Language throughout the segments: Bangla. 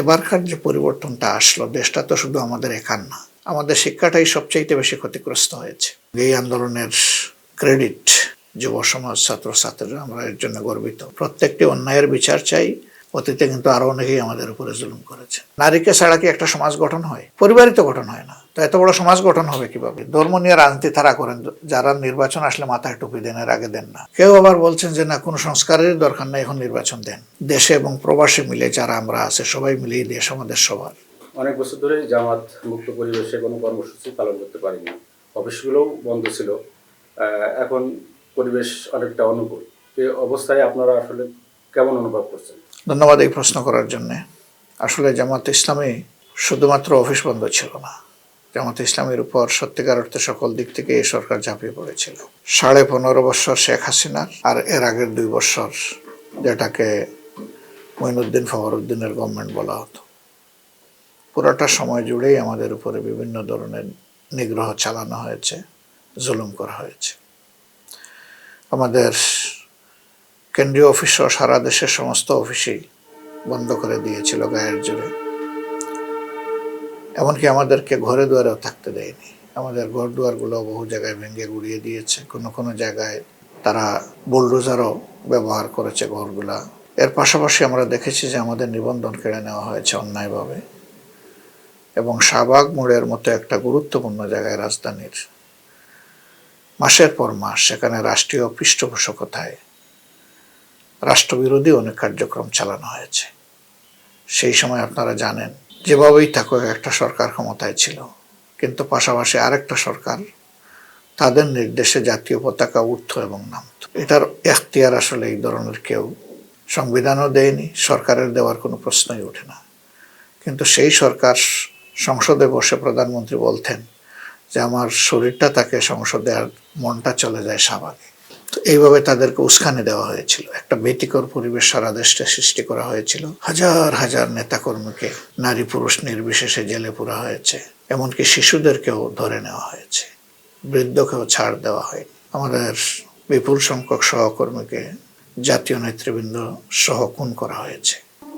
এবারকার যে পরিবর্তনটা আসলো, দেশটা তো শুধু আমাদের একার না, আমাদের শিক্ষাটাই সবচাইতে বেশি ক্ষতিগ্রস্ত হয়েছে। এই আন্দোলনের ক্রেডিট যুব সমাজ, ছাত্রছাত্রীরা, আমরা এর জন্য গর্বিত। প্রত্যেকটি অন্যায়ের বিচার চাই। অতীতে কিন্তু আরো অনেকেই আমাদের উপরে জুলুম করেছে। নারীকে ছাড়া কি একটা সমাজ গঠন হয়? পরিবারই তো গঠন হয় না, তো এত বড় সমাজ গঠন হবে কিভাবে? ধর্ম নিয়ে রাজনীতি তারা করেন, যারা নির্বাচন আসলে মাথায় টুপি দেন, এর আগে দেন না। কেউ আবার বলছেন যে না, কোনো সংস্কারের দরকার নাই, এখন নির্বাচন দেন। দেশে এবং প্রবাসে মিলে যারা আমরা আছে, সবাই মিলেই দেশ আমাদের সবার। অনেক বছর ধরে জামাত মুক্ত পরিবেশে কোনো কর্মসূচি পালন করতে পারিনি, অফিসগুলোও বন্ধ ছিল। এখন পরিবেশ অনেকটা অনুকূল। এই অবস্থায় আপনারা আসলে কেমন অনুভব করছেন? ধন্যবাদ এই প্রশ্ন করার জন্য। আসলে জামাত ইসলামী শুধুমাত্র অফিস বন্ধ ছিল না, জামাত ইসলামের উপর সত্যিকার অর্থে সকল দিক থেকে এই সরকার ঝাঁপিয়ে পড়েছিল। 15.5 বছর শেখ হাসিনার, আর এর আগের 2 বছর যেটাকে মঈনুদ্দিন ফখরুদ্দিনের গভর্নমেন্ট বলা হতো, পুরোটা সময় জুড়েই আমাদের উপরে বিভিন্ন ধরনের নিগ্রহ চালানো হয়েছে, জুলুম করা হয়েছে। আমাদের কেন্দ্রীয় অফিস সহ সারা দেশের সমস্ত অফিসই বন্ধ করে দিয়েছিল গায়ের জোরে। এমনকি আমাদেরকে ঘরে দুয়ারেও থাকতে দেয়নি। আমাদের ঘর দুয়ারগুলো বহু জায়গায় ভেঙে গুড়িয়ে দিয়েছে। কোনো কোনো জায়গায় তারা বুলডোজারও ব্যবহার করেছে ঘরগুলা। এর পাশাপাশি আমরা দেখেছি যে আমাদের নিবন্ধন কেড়ে নেওয়া হয়েছে অন্যায়ভাবে। এবং শাহবাগ মোড়ের মতো একটা গুরুত্বপূর্ণ জায়গায় রাজধানীর, মাসের পর মাস সেখানে রাষ্ট্রীয় পৃষ্ঠপোষকতায় রাষ্ট্রবিরোধী অনেক কার্যক্রম চালানো হয়েছে। সেই সময় আপনারা জানেন, যেভাবেই থাকুক একটা সরকার ক্ষমতায় ছিল, কিন্তু পাশাপাশি আরেকটা সরকার তাদের নির্দেশে জাতীয় পতাকা উঠত এবং নামত। এটার এখতিয়ার আসলে এই ধরনের কেউ সংবিধানও দেয়নি, সরকারের দেওয়ার কোনো প্রশ্নই ওঠে না। কিন্তু সেই সরকার সংসদে বসে প্রধানমন্ত্রী বলতেন যে আমার শরীরটা থাকে সংসদে আর মনটা চলে যায় শাহবাগে। তো এইভাবে তাদেরকে উস্কানি দেওয়া হয়েছিল। একটা ভীতিকর পরিবেশ সারা দেশে সৃষ্টি করা হয়েছিল। হাজার হাজার নেতাকর্মীকে নারী পুরুষ নির্বিশেষে জেলে পুরা হয়েছে। এমনকি শিশুদেরকেও ধরে নেওয়া হয়েছে, বৃদ্ধকেও ছাড় দেওয়া হয়নি। আমাদের বিপুল সংখ্যক সহকর্মীকে জাতীয় নেতৃবৃন্দ সহ খুন করা হয়েছে,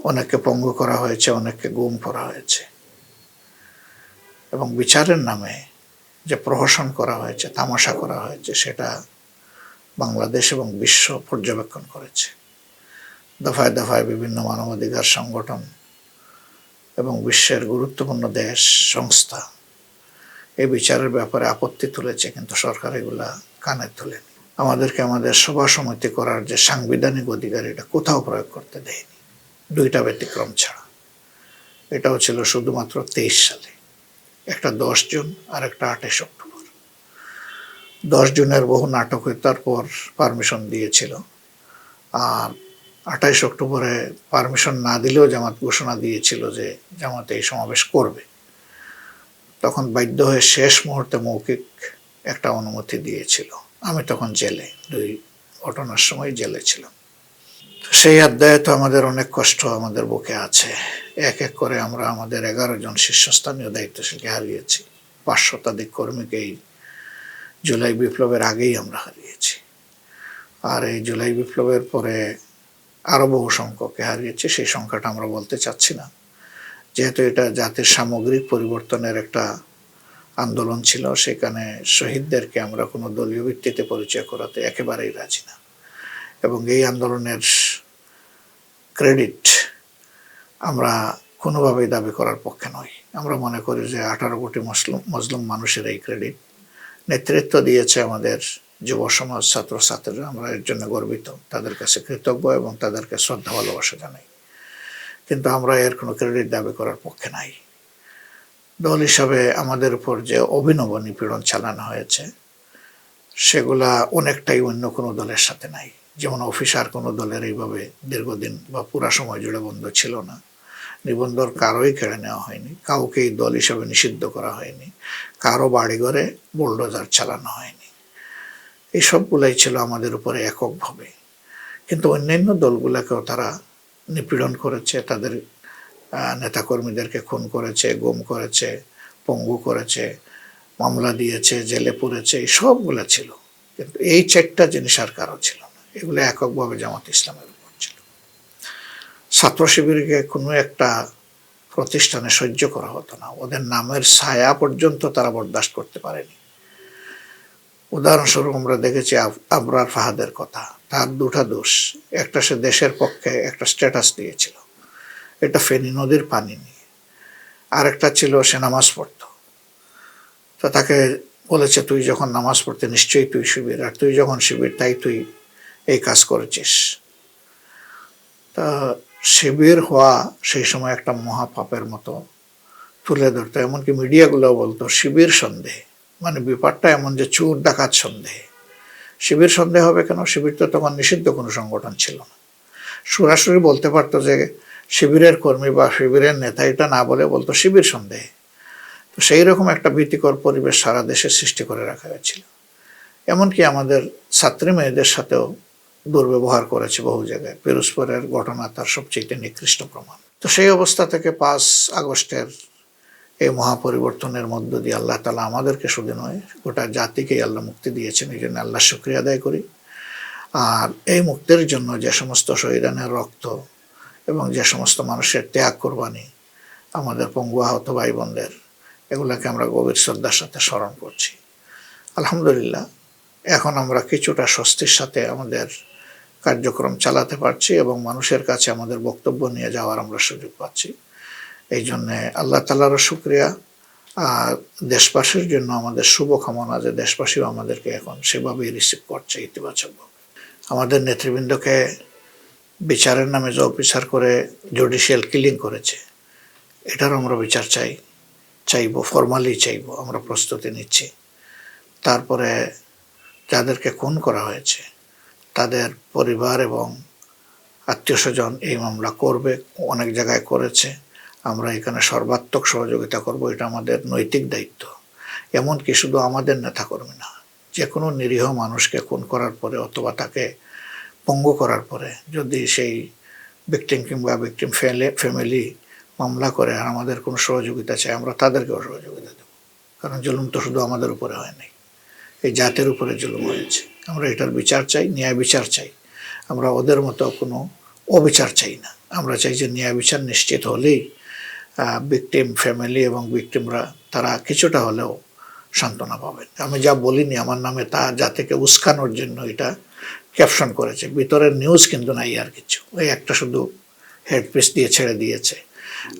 অনেককে পঙ্গু করা হয়েছে, অনেককে গুম করা হয়েছে। এবং বিচারের নামে যে প্রহসন করা হয়েছে, তামাশা করা হয়েছে, সেটা বাংলাদেশ এবং বিশ্ব পর্যবেক্ষণ করেছে। দফায় দফায় বিভিন্ন মানবাধিকার সংগঠন এবং বিশ্বের গুরুত্বপূর্ণ দেশ সংস্থা এই বিচারের ব্যাপারে আপত্তি তুলেছে, কিন্তু সরকার এগুলা কানে তোলেনি। আমাদেরকে আমাদের সভা সমিতি করার যে সাংবিধানিক অধিকার, এটা কোথাও প্রয়োগ করতে দেয়নি, 2টা ব্যতিক্রম ছাড়া। এটাও ছিল শুধুমাত্র 23 সালে, একটা 10 জুন আর একটা 28 অক্টোবর। 10 জুনের বহু নাটক হয়ে তারপর পারমিশন দিয়েছিল, আর 28 অক্টোবরে পারমিশন না দিলেও জামাত ঘোষণা দিয়েছিল যে জামাত এই সমাবেশ করবে। তখন বাধ্য হয়ে শেষ মুহূর্তে মৌখিক একটা অনুমতি দিয়েছিল। আমি তখন জেলে, 2 ঘটনার সময় জেলে ছিলাম। সেই অধ্যায়ে তো আমাদের অনেক কষ্ট আমাদের বুকে আছে। এক এক করে আমরা আমাদের 11 জন শীর্ষস্থানীয় দায়িত্বশীলকে হারিয়েছি। 5 শতাধিক কর্মীকে এই জুলাই বিপ্লবের আগেই আমরা হারিয়েছি। আর এই জুলাই বিপ্লবের পরে আরো বহু সংখ্যককে হারিয়েছি। সেই সংখ্যাটা আমরা বলতে চাচ্ছি না, যেহেতু এটা জাতির সামগ্রিক পরিবর্তনের একটা আন্দোলন ছিল। সেখানে শহীদদেরকে আমরা কোনো দলীয় ভিত্তিতে পরিচয় করাতে একেবারেই রাজি না। এবং এই আন্দোলনের ক্রেডিট আমরা কোনোভাবেই দাবি করার পক্ষে নই। আমরা মনে করি যে 18 কোটি মুসলিম মানুষের এই ক্রেডিট নেতৃত্ব দিয়েছে আমাদের যুব সমাজ, ছাত্রছাত্রীরা। আমরা এর জন্য গর্বিত, তাদের কাছে কৃতজ্ঞ এবং তাদেরকে শ্রদ্ধা ভালোবাসা জানাই। কিন্তু আমরা এর কোনো ক্রেডিট দাবি করার পক্ষে নাই। দল হিসাবে আমাদের উপর যে অভিনব নিপীড়ন চালানো হয়েছে, সেগুলা অনেকটাই অন্য কোনো দলের সাথে নাই। যেমন অফিসার কোনো দলের এইভাবে দীর্ঘদিন বা পুরা সময় জুড়ে বন্ধ ছিল না। নিবন্ধন কারোই কেড়ে নেওয়া হয়নি, কাউকেই দল হিসাবে নিষিদ্ধ করা হয়নি, কারো বাড়িঘরে বুলডোজার চালানো হয়নি। এই সবগুলাই ছিল আমাদের উপরে এককভাবে। কিন্তু অন্যান্য দলগুলোকেও তারা নিপীড়ন করেছে, তাদের নেতাকর্মীদেরকে খুন করেছে, গুম করেছে, পঙ্গু করেছে, মামলা দিয়েছে, জেলে পুরেছে, এই সবগুলো ছিল। কিন্তু এই 4টা জিনিস আর কারো ছিল না। এগুলো এককভাবে জামাত ইসলামের উপর ছিল। ছাত্র শিবিরকে কোনো একটা প্রতিষ্ঠানে সহ্য করা হতো না, ওদের নামের ছায়া পর্যন্ত তারা বরদাস্ত করতে পারেনি। উদাহরণস্বরূপ আমরা দেখেছি আবরার ফাহাদের কথা, তার দুটা দোষ, একটা সে দেশের পক্ষে একটা স্ট্যাটাস দিয়েছিল, এটা ফেনী নদীর পানি নিয়ে, আরেকটা ছিল সে নামাজ পড়তো। তো তাকে বলেছে তুই যখন নামাজ পড়তে নিশ্চয়ই তুই শিবির, আর তুই যখন শিবির তাই তুই এই কাজ করেছিস। তা শিবির হওয়া সেই সময় একটা মহাপাপের মতো তুলে ধরতো, এমনকি মিডিয়াগুলো বলতো শিবির সন্দেহ, মানে ব্যাপারটা এমন যে চোর ডাকাত সন্দেহ। শিবির সন্দেহ হবে কেন? শিবির তো তখন নিষিদ্ধ কোনো সংগঠন ছিল না। সরাসরি বলতে পারতো যে শিবিরের কর্মী বা শিবিরের নেতা, এটা না বলে বলতো শিবির সন্দেহ। তো সেই রকম একটা ভীতিকর পরিবেশ সারা দেশে সৃষ্টি করে রাখা হয়েছিল। এমনকি আমাদের ছাত্রী মেয়েদের সাথেও দুর্ব্যবহার করেছে বহু জায়গায়। পিরোজপুরের ঘটনা তার সবচেয়ে নিকৃষ্ট প্রমাণ। তো সেই অবস্থা থেকে 5 আগস্টের এই মহাপরিবর্তনের মধ্য দিয়ে আল্লাহ তাআলা আমাদেরকে শুধু নয় গোটা জাতিকেই আল্লাহ মুক্তি দিয়েছেন, এই জন্য আল্লাহ শুকরিয়া আদায় করি। আর এই মুক্তির জন্য যে সমস্ত শহীদানের রক্ত এবং যে সমস্ত মানুষের ত্যাগ কোরবানি, আমাদের পঙ্গু আহত ভাই বোনদের, এগুলাকে আমরা গভীর শ্রদ্ধার সাথে স্মরণ করছি। আলহামদুলিল্লাহ, এখন আমরা কিছুটা স্বস্তির সাথে আমাদের কার্যক্রম চালাতে পারছি এবং মানুষের কাছে আমাদের বক্তব্য নিয়ে যাওয়ার আমরা সুযোগ পাচ্ছি। এই জন্যে আল্লাহ তাআলারও শুকরিয়া, আর দেশবাসীর জন্য আমাদের শুভকামনা যে দেশবাসীও আমাদেরকে এখন সেভাবেই রিসিভ করছে ইতিবাচকভাবে। আমাদের নেতৃবৃন্দকে বিচারের নামে যে অফিসার করে জুডিশিয়াল কিলিং করেছে, এটারও আমরা বিচার চাইবো, ফরমালি চাইবো, আমরা প্রস্তুতি নিচ্ছি। তারপরে যাদেরকে খুন করা হয়েছে তাদের পরিবার এবং আত্মীয় স্বজন এই মামলা করবে, অনেক জায়গায় করেছে, আমরা এখানে সর্বাত্মক সহযোগিতা করব, এটা আমাদের নৈতিক দায়িত্ব। এমনকি শুধু আমাদের নেতাকর্মী না, যে কোনো নিরীহ মানুষকে খুন করার পরে অথবা তাকে পঙ্গু করার পরে যদি সেই ভিকটিম কিংবা ভিকটিম ফ্যামিলি মামলা করে আর আমাদের কোনো সহযোগিতা চাই, আমরা তাদেরকেও সহযোগিতা দেব। কারণ জুলুম তো শুধু আমাদের উপরে হয়নি, এই জাতের উপরে জুলুম হয়েছে। আমরা এটার বিচার চাই, ন্যায় বিচার চাই। আমরা ওদের মতো কোনো অবিচার চাই না। আমরা চাই যে ন্যায় বিচার নিশ্চিত হলেই ভিকটিম ফ্যামিলি এবং ভিকটিমরা তারা কিছুটা হলেও সান্ত্বনা পাবেন। আমি যা বলিনি আমার নামে তা জাতিকে উস্কানোর জন্য এটা ক্যাপশন করেছে, ভিতরের নিউজ কিন্তু নাই আর কিছু, ওই একটা শুধু হেডপিস দিয়ে ছেড়ে দিয়েছে।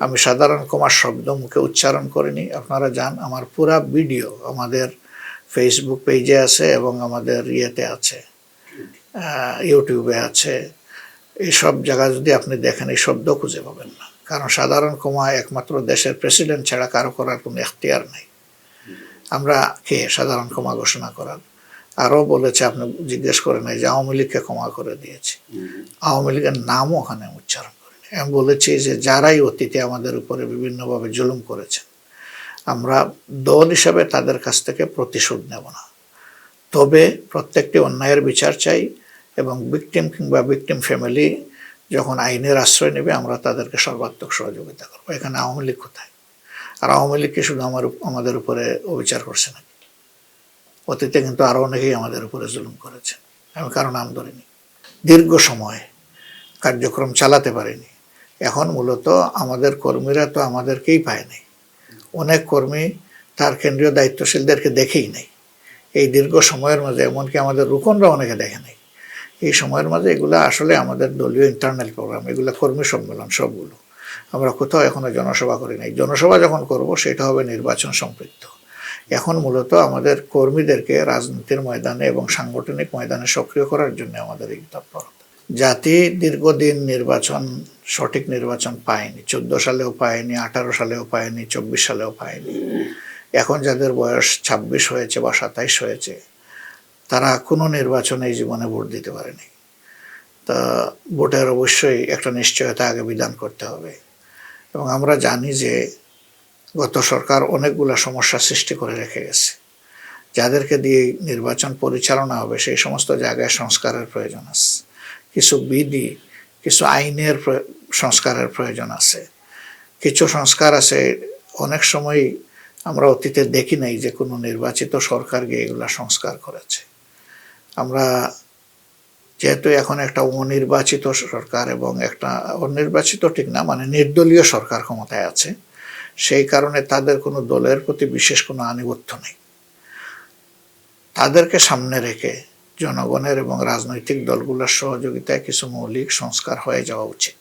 আমি সাধারণ কুমার শব্দ মুখে উচ্চারণ করিনি। আপনারা যান, আমার পুরা ভিডিও আমাদের ফেসবুক পেজে আছে এবং আমাদের ইয়েতে আছে, ইউটিউবে আছে। এইসব জায়গা যদি আপনি দেখেন এই শব্দ খুঁজে পাবেন না, কারণ সাধারণ ক্ষমা একমাত্র দেশের প্রেসিডেন্ট ছাড়া কারো করার কোনো এখতিয়ার নেই। আমরা কে সাধারণ ক্ষমা ঘোষণা করার? আরও বলেছে, আপনি জিজ্ঞেস করে নাই যে আওয়ামী লীগকে ক্ষমা করে দিয়েছে, আওয়ামী লীগের নামও ওখানে উচ্চারণ করিনি। আমি বলেছি যে যারাই অতীতে আমাদের উপরে বিভিন্নভাবে জুলুম করেছেন, আমরা দল হিসাবে তাদের কাছ থেকে প্রতিশোধ নেব না, তবে প্রত্যেকটি অন্যায়ের বিচার চাই এবং ভিকটিম কিংবা ভিকটিম ফ্যামিলি যখন আইনের আশ্রয় নেবে আমরা তাদেরকে সর্বাত্মক সহযোগিতা করবো। এখানে আওয়ামী লীগ কোথায়? আর আওয়ামী লীগকে শুধু আমাদের উপরে অবিচার করছে নাকি? অতীতে কিন্তু আরও অনেকেই আমাদের উপরে জুলুম করেছেন, আমি কারো নাম ধরিনি। দীর্ঘ সময় কার্যক্রম চালাতে পারিনি। এখন মূলত আমাদের কর্মীরা তো আমাদেরকেই পায়নি, অনেক কর্মী তার কেন্দ্রীয় দায়িত্বশীলদেরকে দেখেই নেই এই দীর্ঘ সময়ের মাঝে, এমনকি আমাদের রুকনরা অনেকে দেখে নেই। এই সময়ের মাঝে এগুলো আসলে আমাদের দলীয় ইন্টারনাল প্রোগ্রাম, এগুলো কর্মী সম্মেলন সবগুলো। আমরা কোথাও এখনো জনসভা করি নাই। জনসভা যখন করব সেটা হবে নির্বাচন সম্পৃক্ত। এখন মূলত আমাদের কর্মীদেরকে রাজনীতির ময়দানে এবং সাংগঠনিক ময়দানে সক্রিয় করার জন্য আমাদের এই তৎপরতা। জাতি দীর্ঘদিন সঠিক নির্বাচন পায়নি, 14 সালেও পায়নি, 18 সালেও পায়নি, 24 সালেও পায়নি। এখন যাদের বয়স 26 হয়েছে বা 27 হয়েছে, তারা কোনো নির্বাচনে এই জীবনে ভোট দিতে পারেনি। তা ভোটের অবশ্যই একটা নিশ্চয়তা আগে বিধান করতে হবে। এবং আমরা জানি যে গত সরকার অনেকগুলো সমস্যা সৃষ্টি করে রেখে গেছে। যাদেরকে দিয়ে নির্বাচন পরিচালনা হবে সেই সমস্ত জায়গায় সংস্কারের প্রয়োজন আছে, কিছু বিধি, কিছু আইনের সংস্কারের প্রয়োজন আছে, কিছু সংস্কার আছে অনেক সময় আমরা অতীতে দেখি নাই যে কোনো নির্বাচিত সরকার গিয়ে এগুলা সংস্কার করেছে। আমরা যেহেতু এখন একটা অনির্বাচিত সরকার এবং একটা অনির্বাচিত ঠিক না, মানে নির্দলীয় সরকার ক্ষমতায় আছে, সেই কারণে তাদের কোনো দলের প্রতি বিশেষ কোনো আনুগত্য নেই। তাদেরকে সামনে রেখে জনগণের এবং রাজনৈতিক দলগুলোর সহযোগিতায় কিছু মৌলিক সংস্কার হয়ে যাওয়া উচিত।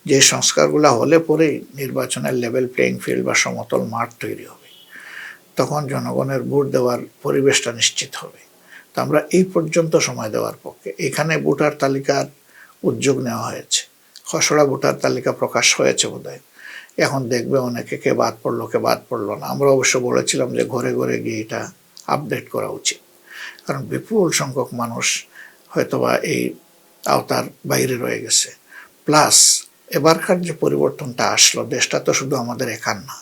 যে সংস্কারগুলো হলে পরেই নির্বাচনের লেভেল প্লেইং ফিল্ড বা সমতল মাঠ তৈরি হবে, তখন জনগণের ভোট দেওয়ার পরিবেশটা নিশ্চিত হবে। তো আমরা এই পর্যন্ত সময় দেওয়ার পক্ষে। এখানে ভোটার তালিকার উদ্যোগ নেওয়া হয়েছে, খসড়া ভোটার তালিকা প্রকাশ হয়েছে বোধহয়, এখন দেখবে অনেকে কে বাদ পড়লো কে বাদ পড়লো না। আমরা অবশ্য বলেছিলাম যে ঘরে ঘরে গিয়ে এটা আপডেট করা উচিত, কারণ বিপুল সংখ্যক মানুষ হয়তোবা এই আওতার বাইরে রয়ে গেছে। প্লাস এবারকার যে পরিবর্তনটা আসলো, দেশটা তো শুধু আমাদের একার না,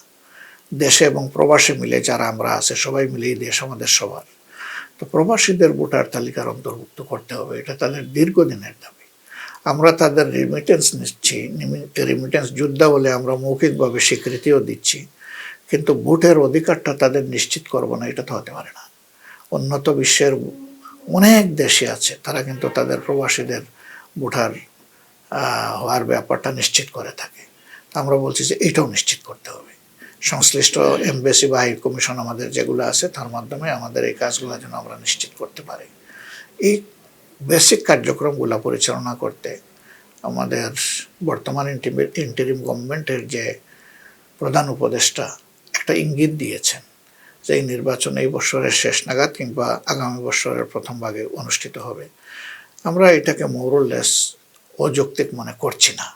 দেশে এবং প্রবাসী মিলে যারা আমরা আছে সবাই মিলেই দেশ আমাদের সবার। তো প্রবাসীদের ভোটার তালিকার অন্তর্ভুক্ত করতে হবে, এটা তাদের দীর্ঘদিনের দাবি। আমরা তাদের রিমিটেন্স নিচ্ছি, রিমিটেন্স যোদ্ধা বলে আমরা মৌখিকভাবে স্বীকৃতিও দিচ্ছি, কিন্তু ভোটের অধিকারটা তাদের নিশ্চিত করবো না, এটা তো হতে পারে না। উন্নত বিশ্বের অনেক দেশে আছে, তারা কিন্তু তাদের প্রবাসীদের ভোটার হওয়ার ব্যাপারটা নিশ্চিত করে থাকে। আমরা বলছি যে এটাও নিশ্চিত করতে হবে। সংশ্লিষ্ট এমবেসি বা হাই কমিশন আমাদের যেগুলো আছে তার মাধ্যমে আমাদের এই কাজগুলো যেন আমরা নিশ্চিত করতে পারি। এই বেসিক কার্যক্রমগুলো পরিচালনা করতে আমাদের বর্তমান ইন্টারিম গভর্নমেন্টের যে প্রধান উপদেষ্টা একটা ইঙ্গিত দিয়েছেন যে এই নির্বাচন এই বছরের শেষ নাগাদ কিংবা আগামী বছরের প্রথম ভাগে অনুষ্ঠিত হবে। আমরা এটাকে মোরলেস অযৌক্তিক মনে করছি না,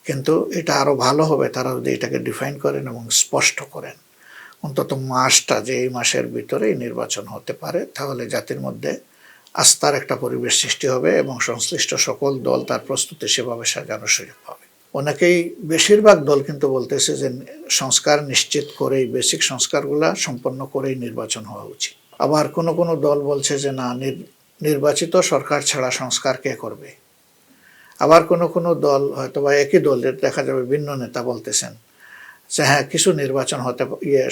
কিন্তু এটা আরও ভালো হবে তারা যদি এটাকে ডিফাইন করেন এবং স্পষ্ট করেন। অন্তত মাসটা, যে এই মাসের ভিতরেই নির্বাচন হতে পারে, তাহলে জাতির মধ্যে আস্থার একটা পরিবেশ সৃষ্টি হবে এবং সংশ্লিষ্ট সকল দল তার প্রস্তুতি সেভাবে সাজানোর সুযোগ পাবে। অনেকেই, বেশিরভাগ দল কিন্তু বলতেছে যে সংস্কার নিশ্চিত করেই, বেসিক সংস্কারগুলা সম্পন্ন করেই নির্বাচন হওয়া উচিত। আবার কোনো কোনো দল বলছে যে না, নির্বাচিত সরকার ছাড়া সংস্কার কে করবে। আবার কোনো কোনো দল, হয়তো বা একই দলের দেখা যাবে ভিন্ন নেতা বলতেছেন যে হ্যাঁ, কিছু নির্বাচন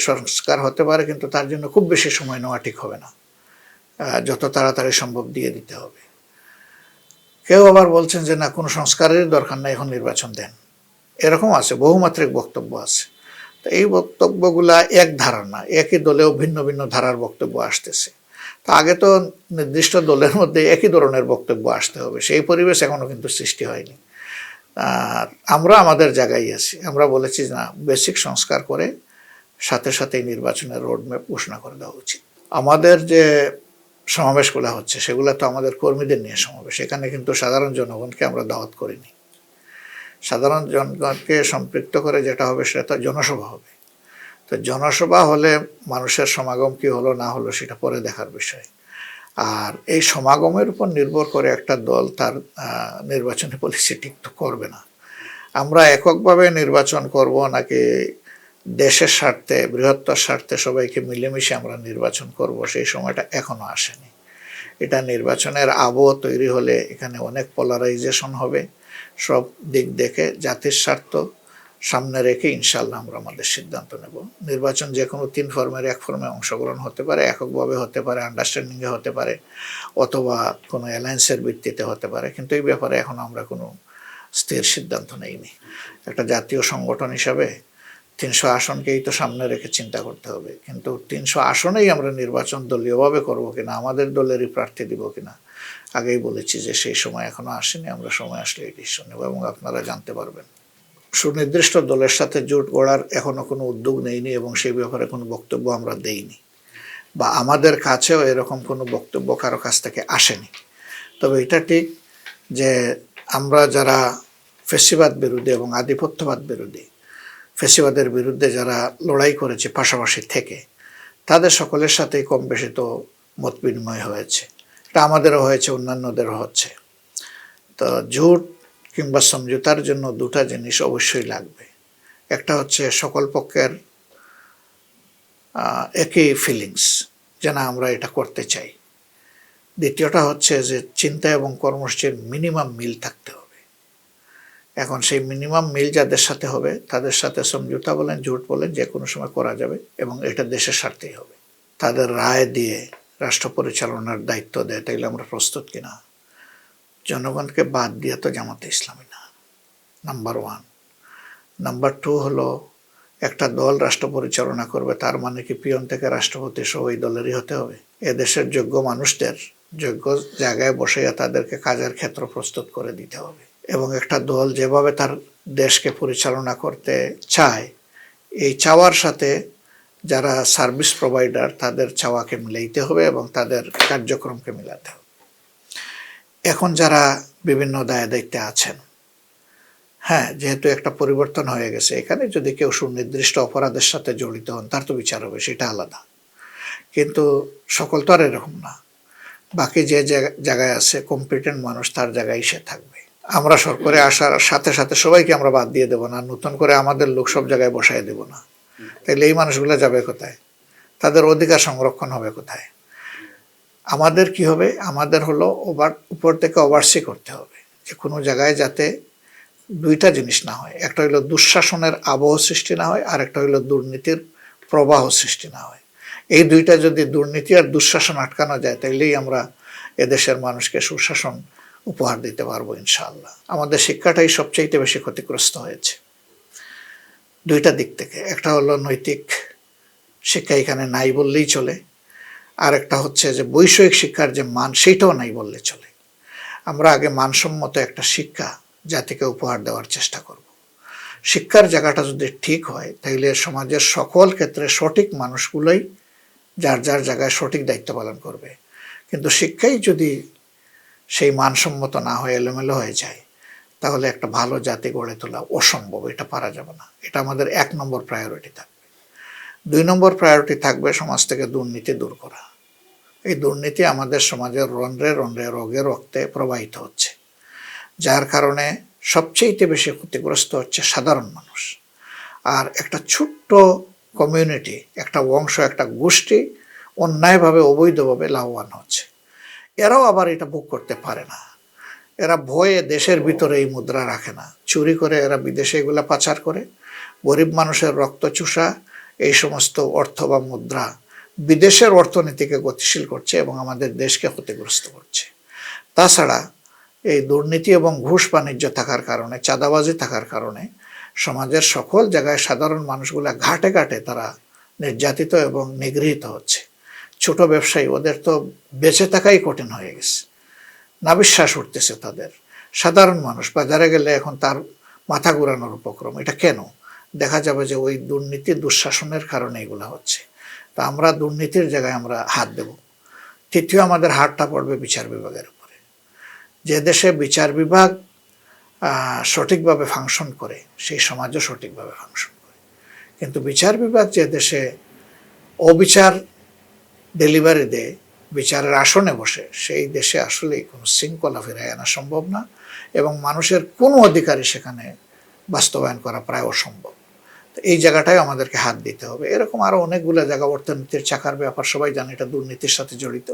সংস্কার হতে পারে, কিন্তু তার জন্য খুব বেশি সময় নেওয়া ঠিক হবে না, যত তাড়াতাড়ি সম্ভব দিয়ে দিতে হবে। কেউ আবার বলছেন যে না, কোনো সংস্কারের দরকার নাই, এখন নির্বাচন দেন। এরকম আছে, বহুমাত্রিক বক্তব্য আছে। তো এই বক্তব্যগুলা এক ধারার না, একই দলেও ভিন্ন ভিন্ন ধারার বক্তব্য আসতেছে। তো আগে তো নির্দিষ্ট দলের মধ্যে একই ধরনের বক্তব্য আসতে হবে, সেই পরিবেশ এখনো কিন্তু সৃষ্টি হয়নি। আর আমরা আমাদের জায়গায় আছি, আমরা বলেছি না, বেসিক সংস্কার করে সাথে সাথে নির্বাচনের রোডম্যাপ ঘোষণা করে দেওয়া উচিত। আমাদের যে সমাবেশগুলো হচ্ছে সেগুলো তো আমাদের কর্মীদের নিয়ে সমাবেশ, এখানে কিন্তু সাধারণ জনগণকে আমরা দাওয়াত করিনি। সাধারণ জনগণকে সম্পৃক্ত করে যেটা হবে সেটা তো জনসভা হবে। তো জনসভা হলে মানুষের সমাগম কি হলো না হলো সেটা পরে দেখার বিষয়। আর এই সমাগমের উপর নির্ভর করে একটা দল তার নির্বাচনী পলিসি ঠিক তো করবে না। আমরা এককভাবে নির্বাচন করব নাকি দেশের স্বার্থে, বৃহত্তর স্বার্থে সবাইকে মিলেমিশে আমরা নির্বাচন করব, সেই সময়টা এখনো আসেনি। এটা নির্বাচনের আবহ তৈরি হলে এখানে অনেক পোলারাইজেশন হবে। সব দিক দেখে জাতির স্বার্থ সামনে রেখে ইনশাল্লাহ আমরা আমাদের সিদ্ধান্ত নেব। নির্বাচন যে কোনো 3 ফর্মের এক ফর্মে অংশগ্রহণ হতে পারে, এককভাবে হতে পারে, আন্ডারস্ট্যান্ডিংয়ে হতে পারে, অথবা কোনো অ্যালায়েন্সের ভিত্তিতে হতে পারে, কিন্তু এই ব্যাপারে এখন আমরা কোনো স্থির সিদ্ধান্ত নেইনি। একটা জাতীয় সংগঠন হিসাবে 300 আসনকেই তো সামনে রেখে চিন্তা করতে হবে, কিন্তু 300 আসনেই আমরা নির্বাচন দলীয়ভাবে করবো কিনা, আমাদের দলেরই প্রার্থী দিব কিনা, আগেই বলেছি যে সেই সময় এখনো আসেনি। আমরা সময় আসলে এই ডিসিশন নেব এবং আপনারা জানতে পারবেন। সুনির্দিষ্ট দলের সাথে জোট গড়ার এখনো কোনো উদ্যোগ নেইনি এবং সেই ব্যাপারে কোনো বক্তব্য আমরা দেইনি, বা আমাদের কাছেও এরকম কোনো বক্তব্য কারো কাছ থেকে আসেনি। তবে এটা ঠিক যে আমরা যারা ফ্যাসিবাদ বিরোধী এবং আধিপত্যবাদ বিরোধী, ফ্যাসিবাদের বিরুদ্ধে যারা লড়াই করেছে পাশাপাশি থেকে, তাদের সকলের সাথেই কম বেশি তো মত বিনিময় হয়েছে। এটা আমাদেরও হয়েছে, অন্যান্যদেরও হচ্ছে। তো জোট কিংবা সমঝোতার জন্য দুটা জিনিস অবশ্যই লাগবে। একটা হচ্ছে সকল পক্ষের একই ফিলিংস, যে না আমরা এটা করতে চাই। দ্বিতীয়টা হচ্ছে যে চিন্তা এবং কর্মসূচির মিনিমাম মিল থাকতে হবে। এখন সেই মিনিমাম মিল যাদের সাথে হবে তাদের সাথে সমঝোতা বলেন, জোট বলেন, যে কোনো সময় করা যাবে এবং এটা দেশের স্বার্থেই হবে। তাদের রায় দিয়ে রাষ্ট্র পরিচালনার দায়িত্ব দেয়, তাইলে আমরা প্রস্তুত কিনা। জনগণকে বাদ দিয়ে তো জামাতে ইসলামী না, নাম্বার 1। নাম্বার 2 হলো একটা দল রাষ্ট্র পরিচালনা করবে, তার মানে কি পিয়ন থেকে রাষ্ট্রপতি সহ ওই দলেরই হতে হবে? এদেশের যোগ্য মানুষদের যোগ্য জায়গায় বসাইয়া তাদেরকে কাজের ক্ষেত্র প্রস্তুত করে দিতে হবে। এবং একটা দল যেভাবে তার দেশকে পরিচালনা করতে চায়, এই চাওয়ার সাথে যারা সার্ভিস প্রোভাইডার তাদের চাওয়াকে মিলাইতে হবে এবং তাদের কার্যক্রমকে মিলাতে হবে। এখন যারা বিভিন্ন দায় দায়িত্বে আছেন, হ্যাঁ, যেহেতু একটা পরিবর্তন হয়ে গেছে, এখানে যদি কেউ সুনির্দিষ্ট অপরাধের সাথে জড়িত হন তার তো বিচার হবে, সেটা আলাদা। কিন্তু সকল তো আর এরকম না। বাকি যে জায়গায় আছে কম্পিটেন্ট মানুষ, তার জায়গায় সে থাকবে। আমরা সরকারে আসার সাথে সাথে সবাইকে আমরা বাদ দিয়ে দেবো না, নতুন করে আমাদের লোক সব জায়গায় বসায় দেব না। তাইলে এই মানুষগুলো যাবে কোথায়? তাদের অধিকার সংরক্ষণ হবে কোথায়? আমাদের কি হবে? আমাদের হলো উপর থেকে ওভারসি করতে হবে যে কোনো জায়গায় যাতে দুইটা জিনিস না হয়। একটা হইলো দুঃশাসনের আবহ সৃষ্টি না হয়, আর একটা হইলো দুর্নীতির প্রবাহ সৃষ্টি না হয়। এই দুইটা যদি দুর্নীতি আর দুঃশাসন আটকানো যায়, তাইলেই আমরা এদেশের মানুষকে সুশাসন উপহার দিতে পারবো ইনশাআল্লাহ। আমাদের শিক্ষাটাই সবচেয়ে বেশি ক্ষতিগ্রস্ত হয়েছে দুইটা দিক থেকে। একটা হলো নৈতিক শিক্ষা এখানে নাই বললেই চলে, আর একটা হচ্ছে যে বৈষয়িক শিক্ষার যে মান, সেইটাও নাই বললে চলে। আমরা আগে মানসম্মত একটা শিক্ষা জাতিকে উপহার দেওয়ার চেষ্টা করব। শিক্ষার জায়গাটা যদি ঠিক হয়, তাইলে সমাজের সকল ক্ষেত্রে সঠিক মানুষগুলোই যার যার জায়গায় সঠিক দায়িত্ব পালন করবে। কিন্তু শিক্ষাই যদি সেই মানসম্মত না হয়ে এলোমেলো হয়ে যায়, তাহলে একটা ভালো জাতি গড়ে তোলা অসম্ভব, এটা পারা যাবে না। এটা আমাদের 1 নম্বর প্রায়োরিটি থাকবে। 2 নম্বর প্রায়োরিটি থাকবে সমাজ থেকে দুর্নীতি দূর করা। এই দুর্নীতি আমাদের সমাজের রন্ধ্রে রন্ধ্রে রোগে রক্তে প্রবাহিত হচ্ছে, যার কারণে সবচেয়ে বেশি ক্ষতিগ্রস্ত হচ্ছে সাধারণ মানুষ। আর একটা ছোট্ট কমিউনিটি, একটা বংশ, একটা গোষ্ঠী অন্যায়ভাবে অবৈধভাবে লাভবান হচ্ছে। এরাও আবার এটা ভোগ করতে পারে না। এরা ভয়ে দেশের ভিতরে এই মুদ্রা রাখে না, চুরি করে এরা বিদেশে এগুলা পাচার করে। গরিব মানুষের রক্ত চুষা এই সমস্ত অর্থ বা মুদ্রা বিদেশের অর্থনীতিকে গতিশীল করছে এবং আমাদের দেশকে ক্ষতিগ্রস্ত করছে। তাছাড়া এই দুর্নীতি এবং ঘুষ বাণিজ্য থাকার কারণে, চাঁদাবাজি থাকার কারণে সমাজের সকল জায়গায় সাধারণ মানুষগুলা ঘাটে ঘাটে তারা নির্যাতিত এবং নিগৃহীত হচ্ছে। ছোট ব্যবসায়ী, ওদের তো বেঁচে থাকাই কঠিন হয়ে গেছে, নাবিশ্বাস উঠতেছে তাদের। সাধারণ মানুষ বাজারে গেলে এখন তার মাথা ঘুরানোর উপক্রম। এটা কেন? দেখা যাবে যে ওই দুর্নীতি দুঃশাসনের কারণে এগুলো হচ্ছে। তা আমরা দুর্নীতির জায়গায় আমরা হাত দেব। তৃতীয়, আমাদের হাতটা পড়বে বিচার বিভাগের উপরে। যে দেশে বিচার বিভাগ সঠিকভাবে ফাংশন করে, সেই সমাজও সঠিকভাবে ফাংশন করে। কিন্তু বিচার বিভাগ যে দেশে অবিচার ডেলিভারি দেয়, বিচারের আসনে বসে, সেই দেশে আসলে কোনো শৃঙ্খলা ফিরিয়ে আনা সম্ভব না এবং মানুষের কোনো অধিকারই সেখানে বাস্তবায়ন করা প্রায় অসম্ভব। তো এই জায়গাটায় আমাদেরকে হাত দিতে হবে। এরকম আরও অনেকগুলো জায়গা, অর্থনীতির চাকার ব্যাপার, সবাই জানে এটা দুর্নীতির সাথে জড়িত।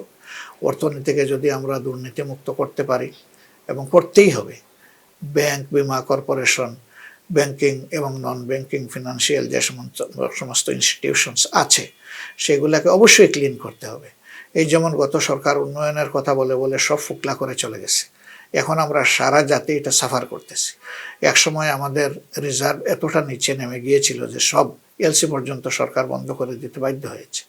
অর্থনীতিকে যদি আমরা দুর্নীতিমুক্ত করতে পারি, এবং করতেই হবে, ব্যাংক, বিমা, কর্পোরেশন, ব্যাংকিং এবং নন ব্যাংকিং ফিনান্সিয়াল যে সমস্ত ইনস্টিটিউশনস আছে, সেগুলোকে অবশ্যই ক্লিন করতে হবে। এই যেমন গত সরকার উন্নয়নের কথা বলে বলে সব ফুকলা করে চলে গেছে, এখন আমরা সারা জাতি এটা সাফার করতেছি। একসময় আমাদের রিজার্ভ এতটা নিচে নেমে গিয়েছিল যে সব এলসি পর্যন্ত সরকার বন্ধ করে দিতে বাধ্য হয়েছে,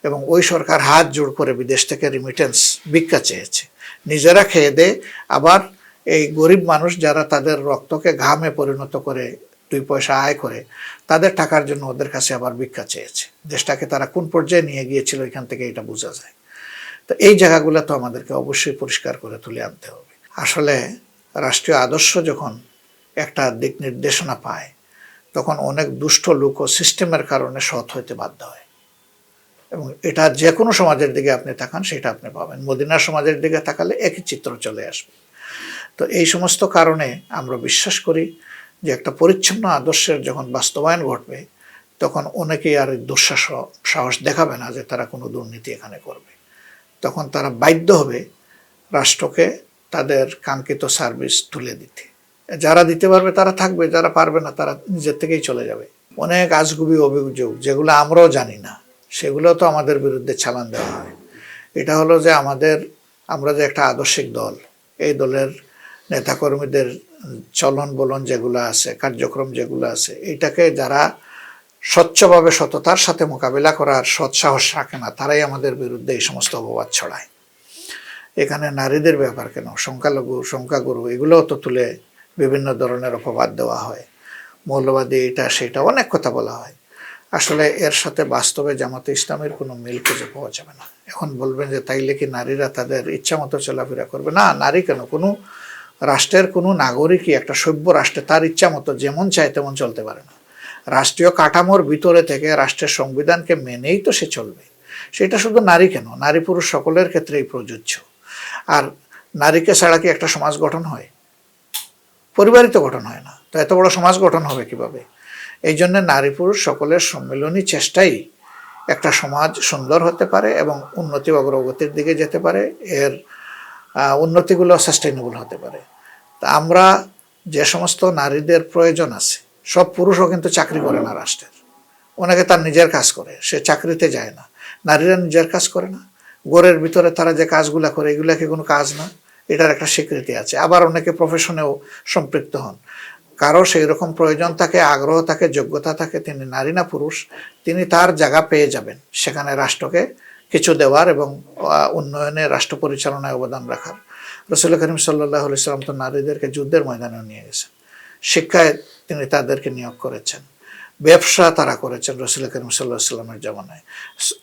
এবং ওই সরকার হাত জোড় করে বিদেশ থেকে রিমিটেন্স ভিক্ষা চেয়েছে। নিজেরা খেয়ে দে, আবার এই গরিব মানুষ যারা তাদের রক্তকে ঘামে পরিণত করে 2 পয়সা আয় করে, তাদের টাকার জন্য ওদের কাছে আবার ভিক্ষা চেয়েছে। দেশটাকে তারা কোন পর্যায়ে নিয়ে গিয়েছিল এখান থেকে এটা বোঝা যায়। তো এই জায়গাগুলো তো আমাদেরকে অবশ্যই পরিষ্কার করে তুলে আনতে হবে। আসলে রাষ্ট্রীয় আদর্শ যখন একটা দিক নির্দেশনা পায়, তখন অনেক দুষ্ট লোক ও সিস্টেমের কারণে সৎ হইতে বাধ্য হয়, এবং এটা যে কোনো সমাজের দিকে আপনি তাকান সেটা আপনি পাবেন। মদিনার সমাজের দিকে তাকালে একই চিত্র চলে আসবে। তো এই সমস্ত কারণে আমরা বিশ্বাস করি যে একটা পরিচ্ছন্ন আদর্শের যখন বাস্তবায়ন ঘটবে, তখন অনেকেই আর সাহস দেখাবে না যে তারা কোনো দুর্নীতি এখানে করবে। তখন তারা বাধ্য হবে রাষ্ট্রকে তাদের কাঙ্ক্ষিত সার্ভিস তুলে দিতে। যারা দিতে পারবে তারা থাকবে, যারা পারবে না তারা নিজের থেকেই চলে যাবে। অনেক আজগুবি অভিযোগ যেগুলো আমরাও জানি না, সেগুলো তো আমাদের বিরুদ্ধে চালান দেওয়া হয়। এটা হলো যে আমরা যে একটা আদর্শিক দল, এই দলের নেতাকর্মীদের চলন বলন যেগুলো আছে, কার্যক্রম যেগুলো আছে, এইটাকে যারা স্বচ্ছভাবে সততার সাথে মোকাবিলা করার সৎসাহস রাখে না, তারাই আমাদের বিরুদ্ধে এই সমস্ত অপবাদ ছড়ায়। এখানে নারীদের ব্যাপার কেন, সংখ্যালঘু সংখ্যাগুরু এগুলোও তো তুলে বিভিন্ন ধরনের অপবাদ দেওয়া হয়, মৌলবাদী এটা সেটা অনেক কথা বলা হয়। আসলে এর সাথে বাস্তবে জামাতে ইসলামের কোনো মিল খুঁজে পাওয়া যাবে না। এখন বলবেন যে তাইলে কি নারীরা তাদের ইচ্ছা মতো চলাফেরা করবে? না, নারী কেন, কোনো রাষ্ট্রের কোনো নাগরিকই একটা সভ্য রাষ্ট্রে তার ইচ্ছা মতো যেমন চায় তেমন চলতে পারে না। রাষ্ট্রীয় কাঠামোর ভিতরে থেকে রাষ্ট্রের সংবিধানকে মেনেই তো সে চলবে। সেটা শুধু নারী কেন, নারী পুরুষ সকলের ক্ষেত্রেই প্রযোজ্য। আর নারীকে ছাড়া কি একটা সমাজ গঠন হয়? পরিবারই তো গঠন হয় না, তো এত বড় সমাজ গঠন হবে কিভাবে? এই জন্য নারী পুরুষ সকলের সম্মিলনী চেষ্টাই একটা সমাজ সুন্দর হতে পারে এবং উন্নতি অগ্রগতির দিকে যেতে পারে, এর উন্নতিগুলো সাস্টেইনেবল হতে পারে। তা আমরা যে সমস্ত নারীদের প্রয়োজন আছে, সব পুরুষও কিন্তু চাকরি করে না রাষ্ট্রের, অনেকে তার নিজের কাজ করে, সে চাকরিতে যায় না। নারীরা নিজের কাজ করে না, ঘরের ভিতরে তারা যে কাজগুলা করে এগুলা কি কোনো কাজ না? এটার একটা স্বীকৃতি আছে। আবার অনেকে প্রফেশনেও সম্পৃক্ত হন, কারো সেই রকম প্রয়োজন থাকে, আগ্রহ থাকে, যোগ্যতা থাকে, তিনি নারী না পুরুষ, তিনি তার জায়গা পেয়ে যাবেন সেখানে রাষ্ট্রকে কিছু দেওয়ার এবং উন্নয়নে রাষ্ট্র পরিচালনায় অবদান রাখার। রাসূল করিম সাল্লাল্লাহু আলাইহি ওয়াসাল্লাম তো নারীদেরকে যুদ্ধের ময়দানে নিয়ে গেছেন, শিক্ষায় তিনি তাদেরকে নিয়োগ করেছেন, ব্যবসা তারা করেছেন রাসূল করিম সাল্লাল্লাহু আলাইহি ওয়াসাল্লামের জামানায়।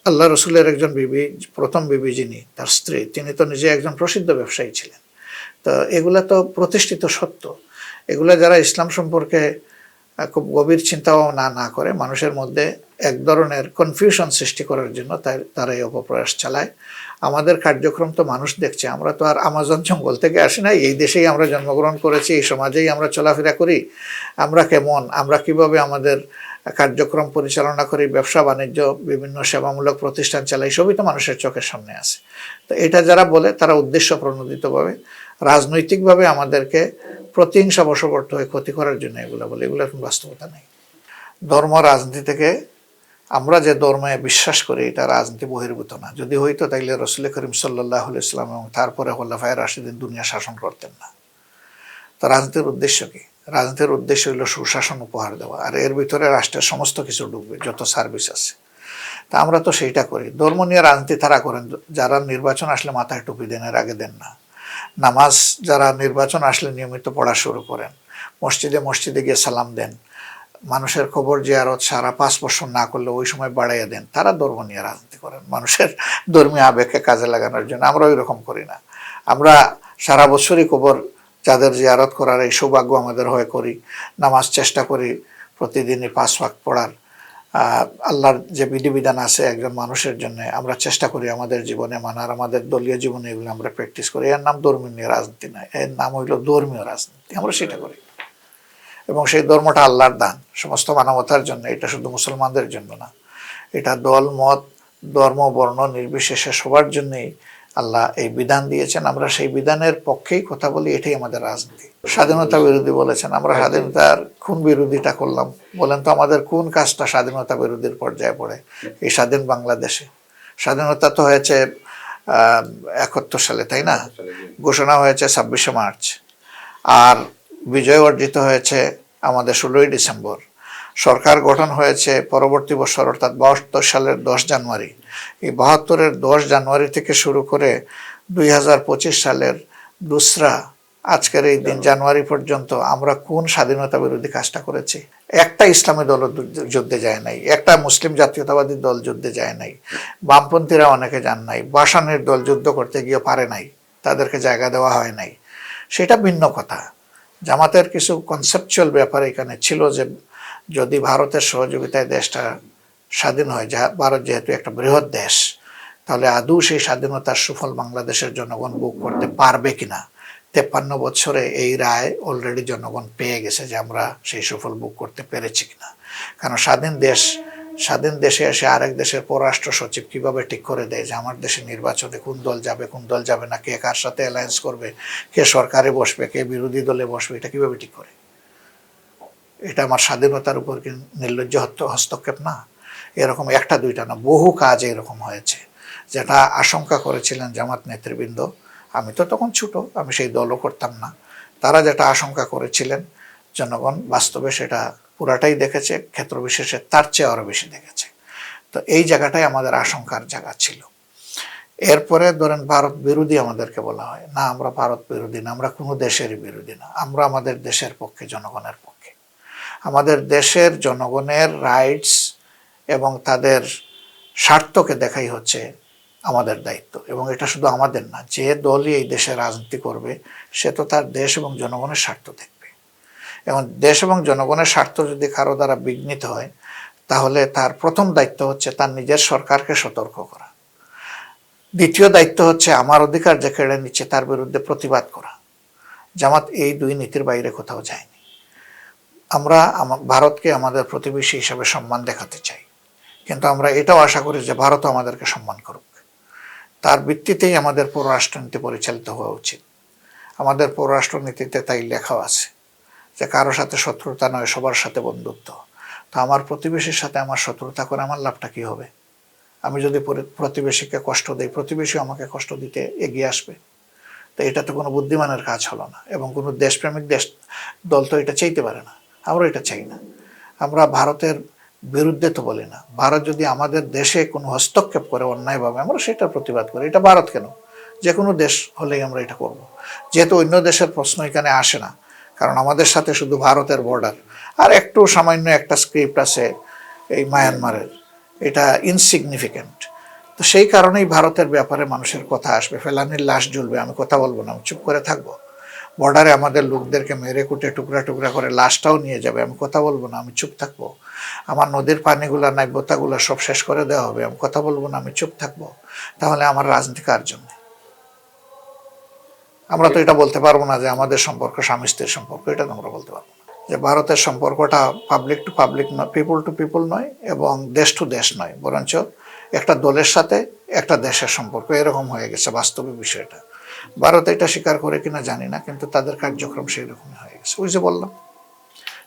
আল্লাহ রসুলের একজন বিবি, প্রথম বিবি যিনি তার স্ত্রী, তিনি তো নিজে একজন প্রসিদ্ধ ব্যবসায়ী ছিলেন। তো এগুলা তো প্রতিষ্ঠিত সত্য। এগুলা যারা ইসলাম সম্পর্কে খুব গভীর চিন্তাও না করে মানুষের মধ্যে এক ধরনের কনফিউশন সৃষ্টি করার জন্য তারা এই অপপ্রয়াস চালায়। আমাদের কার্যক্রম তো মানুষ দেখছে, আমরা তো আর আমাজন জঙ্গল থেকে আসি না, এই দেশেই আমরা জন্মগ্রহণ করেছি, এই সমাজেই আমরা চলাফেরা করি। আমরা কেমন, আমরা কিভাবে আমাদের কার্যক্রম পরিচালনা করি, ব্যবসা বাণিজ্য, বিভিন্ন সেবামূলক প্রতিষ্ঠান চালাই, সবই তো মানুষের চোখের সামনে আছে। তো এটা যারা বলে তারা উদ্দেশ্য প্রণোদিতভাবে রাজনৈতিকভাবে আমাদেরকে প্রতিহিংসা বশবর্তী হয়ে ক্ষতি করার জন্য এগুলো বলে, এগুলোর কোনো বাস্তবতা নেই। ধর্ম রাজনীতি থেকে, আমরা যে ধর্মে বিশ্বাস করি এটা রাজনীতি বহির্ভূত না। যদি হইতো তাইলে রাসূল করিম সাল্লাল্লাহু আলাইহি ওয়াসাল্লাম এবং তারপরে খুলাফায়ে রাশিদিন দুনিয়া শাসন করতেন না। তো রাজনীতির উদ্দেশ্য কি? রাজনীতির উদ্দেশ্য হলো সুশাসন উপহার দেওয়া, আর এর ভিতরে রাষ্ট্রের সমস্ত কিছু ঢুকবে, যত সার্ভিস আছে। তা আমরা তো সেইটা করি। ধর্ম নিয়ে রাজনীতি তারা করেন যারা নির্বাচন আসলে মাথায় টুপি দেন, এর আগে দেন না। নামাজ যারা নির্বাচন আসলে নিয়মিত পড়া শুরু করেন, মসজিদে মসজিদে গিয়ে সালাম দেন, মানুষের খবর জিয়ারত সারা 5 বছর না করলে ওই সময় বাড়াইয়া দেন, তারা ধর্ম নিয়ে রাজনীতি করেন মানুষের ধর্মীয় আবেগকে কাজে লাগানোর জন্য। আমরা ওই রকম করি না। আমরা সারা বছরই খবর যাদের জিয়ারত করার এই সৌভাগ্য আমাদের হয়ে করি, নামাজ চেষ্টা করি প্রতিদিনই 5 ওয়াক্ত পড়ার। আল্লাহর যে বিধিবিধান আছে একজন মানুষের জন্য, আমরা চেষ্টা করি আমাদের জীবনে মানার, আমাদের দলীয় জীবনে এগুলো আমরা প্র্যাকটিস করি। এর নাম ধর্মীয় রাজনীতি নয়, এর নাম হইল ধর্মীয় রাজনীতি। আমরা সেটা করি এবং সেই ধর্মটা আল্লাহর দান সমস্ত মানবতার জন্য, এটা শুধু মুসলমানদের জন্য না, এটা দল মত ধর্ম বর্ণ নির্বিশেষে সবার জন্যই আল্লাহ এই বিধান দিয়েছেন। আমরা সেই বিধানের পক্ষেই কথা বলি, এটাই আমাদের রাজনীতি। স্বাধীনতা বিরোধী বলেছেন, আমরা স্বাধীনতার কোন বিরোধিতা করলাম বলেন তো? আমাদের কোন কাজটা স্বাধীনতা বিরোধীর পর্যায়ে পড়ে এই স্বাধীন বাংলাদেশে? স্বাধীনতা তো হয়েছে 71 সালে, তাই না? ঘোষণা হয়েছে 26শে মার্চ, আর বিজয় অর্জিত হয়েছে আমাদের 16ই ডিসেম্বর। সরকার গঠন হয়েছে পরবর্তী বছর অর্থাৎ 72 সালের 10 জানুয়ারি। এই 72-এর 10 জানুয়ারি থেকে শুরু করে 2025 সালের 2রা আজকের এই দিন জানুয়ারি পর্যন্ত আমরা কোন স্বাধীনতা বিরোধী কাজটা করেছি? একটা ইসলামী দল যুদ্ধে যায় নাই, একটা মুসলিম জাতীয়তাবাদী দল যুদ্ধে যায় নাই, বামপন্থীরা অনেকে যান নাই, বাসানের দল যুদ্ধ করতে গিয়ে পারে নাই, তাদেরকে জায়গা দেওয়া হয় নাই, সেটা ভিন্ন কথা। জামাতের কিছু কনসেপচুয়াল ব্যাপার এখানে ছিল যে যদি ভারতের সহযোগিতায় দেশটা স্বাধীন হয়, ভারত যেহেতু একটা বৃহৎ দেশ, তাহলে আদৌ সেই স্বাধীনতার সুফল বাংলাদেশের জনগণ ভোগ করতে পারবে কিনা। 53 বছরে এই রায় অলরেডি জনগণ পেয়ে গেছে যে আমরা সেই সুফল ভোগ করতে পেরেছি কিনা। কারণ স্বাধীন দেশে এসে আরেক দেশের পররাষ্ট্র সচিব কিভাবে ঠিক করে দেয় যে আমার দেশে নির্বাচনে কোন দল যাবে কোন দল যাবে না, কে কার সাথে অ্যালায়েন্স করবে, কে সরকারে বসবে কে বিরোধী দলে বসবে, এটা কিভাবে ঠিক করে? এটা আমার স্বাধীনতার উপর কি নির্লজ্জ হস্তক্ষেপ না? এরকম একটা দুইটা না, বহু কাজ এরকম হয়েছে যেটা আশঙ্কা করেছিলেন জামাত নেতৃবৃন্দ। আমি তো তখন ছোট, আমি সেই দলও করতাম না। তারা যেটা আশঙ্কা করেছিলেন, জনগণ বাস্তবে সেটা পুরাটাই দেখেছে, ক্ষেত্র বিশেষে তার চেয়ে আরও বেশি দেখেছে। তো এই জায়গাটাই আমাদের আশঙ্কার জায়গা ছিল। এরপরে ধরেন ভারত বিরোধী আমাদেরকে বলা হয়, না আমরা ভারত বিরোধী না, আমরা কোনো দেশেরই বিরোধী না, আমরা আমাদের দেশের পক্ষে, জনগণের পক্ষে। আমাদের দেশের জনগণের রাইটস এবং তাদের স্বার্থকে দেখাই হচ্ছে আমাদের দায়িত্ব। এবং এটা শুধু আমাদের না, যে দলই এই দেশে রাজনীতি করবে সে তো তার দেশ এবং জনগণের স্বার্থ দেখবে। এবং দেশ এবং জনগণের স্বার্থ যদি কারো দ্বারা বিঘ্নিত হয়, তাহলে তার প্রথম দায়িত্ব হচ্ছে তার নিজের সরকারকে সতর্ক করা। দ্বিতীয় দায়িত্ব হচ্ছে আমার অধিকার যে কেড়ে নিচ্ছে তার বিরুদ্ধে প্রতিবাদ করা। জামাত এই দুই নীতির বাইরে কোথাও যায়নি। আমরা ভারতকে আমাদের প্রতিবেশী হিসাবে সম্মান দেখাতে চাই, কিন্তু আমরা এটাও আশা করি যে ভারতও আমাদেরকে সম্মান করুক। তার ভিত্তিতেই আমাদের পররাষ্ট্রনীতি পরিচালিত হওয়া উচিত। আমাদের পররাষ্ট্রনীতিতে তাই লেখাও আছে যে কারোর সাথে শত্রুতা নয়, সবার সাথে বন্ধুত্ব। তো আমার প্রতিবেশীর সাথে আমার শত্রুতা করে আমার লাভটা কি হবে? আমি যদি প্রতিবেশীকে কষ্ট দিই, প্রতিবেশী আমাকে কষ্ট দিতে এগিয়ে আসবে। তো এটা তো কোনো বুদ্ধিমানের কাজ হলো না, এবং কোনো দেশপ্রেমিক দল তো এটা চাইতে পারে না। আমরা এটা চাই না। আমরা ভারতের বিরুদ্ধে তো বলি না। ভারত যদি আমাদের দেশে কোনো হস্তক্ষেপ করে অন্যায়ভাবে, আমরা সেটা প্রতিবাদ করি। এটা ভারত কেন, যে কোনো দেশ হলেই আমরা এটা করব। যেহেতু অন্য দেশের প্রশ্ন এখানে আসে না, কারণ আমাদের সাথে শুধু ভারতের বর্ডার আর একটু সামান্য একটা স্ক্রিপ্ট আছে এই মায়ানমারের, এটা ইনসিগনিফিক্যান্ট। তো সেই কারণেই ভারতের ব্যাপারে মানুষের কথা আসবে, ফেলানির লাশ জ্বলবে, আমি কথা বলবো না, আমি চুপ করে থাকবো। বর্ডারে আমাদের লোকদেরকে মেরে কুটে টুকরা টুকরা করে লাশটাও নিয়ে যাবে, আমি কথা বলবো না, আমি চুপ থাকবো। আমার নদীর পানিগুলা নাব্যতাগুলো সব শেষ করে দেওয়া হবে, আমি কথা বলবো না, আমি চুপ থাকবো। তাহলে আমার রাজনীতি কার জন্য? আমরা তো এটা বলতে পারবো না যে আমাদের সম্পর্ক স্বামী স্ত্রীর সম্পর্ক, এটা তো আমরা বলতে পারবো না। যে ভারতের সম্পর্কটা পাবলিক টু পাবলিক নয়, পিপুল টু পিপুল নয়, এবং দেশ টু দেশ নয়, বরঞ্চ একটা দলের সাথে একটা দেশের সম্পর্ক, এরকম হয়ে গেছে বাস্তবিক বিষয়টা। ভারত এটা স্বীকার করে কিনা জানি না, কিন্তু তাদের কার্যক্রম সেই রকমই হয়ে গেছে। ওই যে বললাম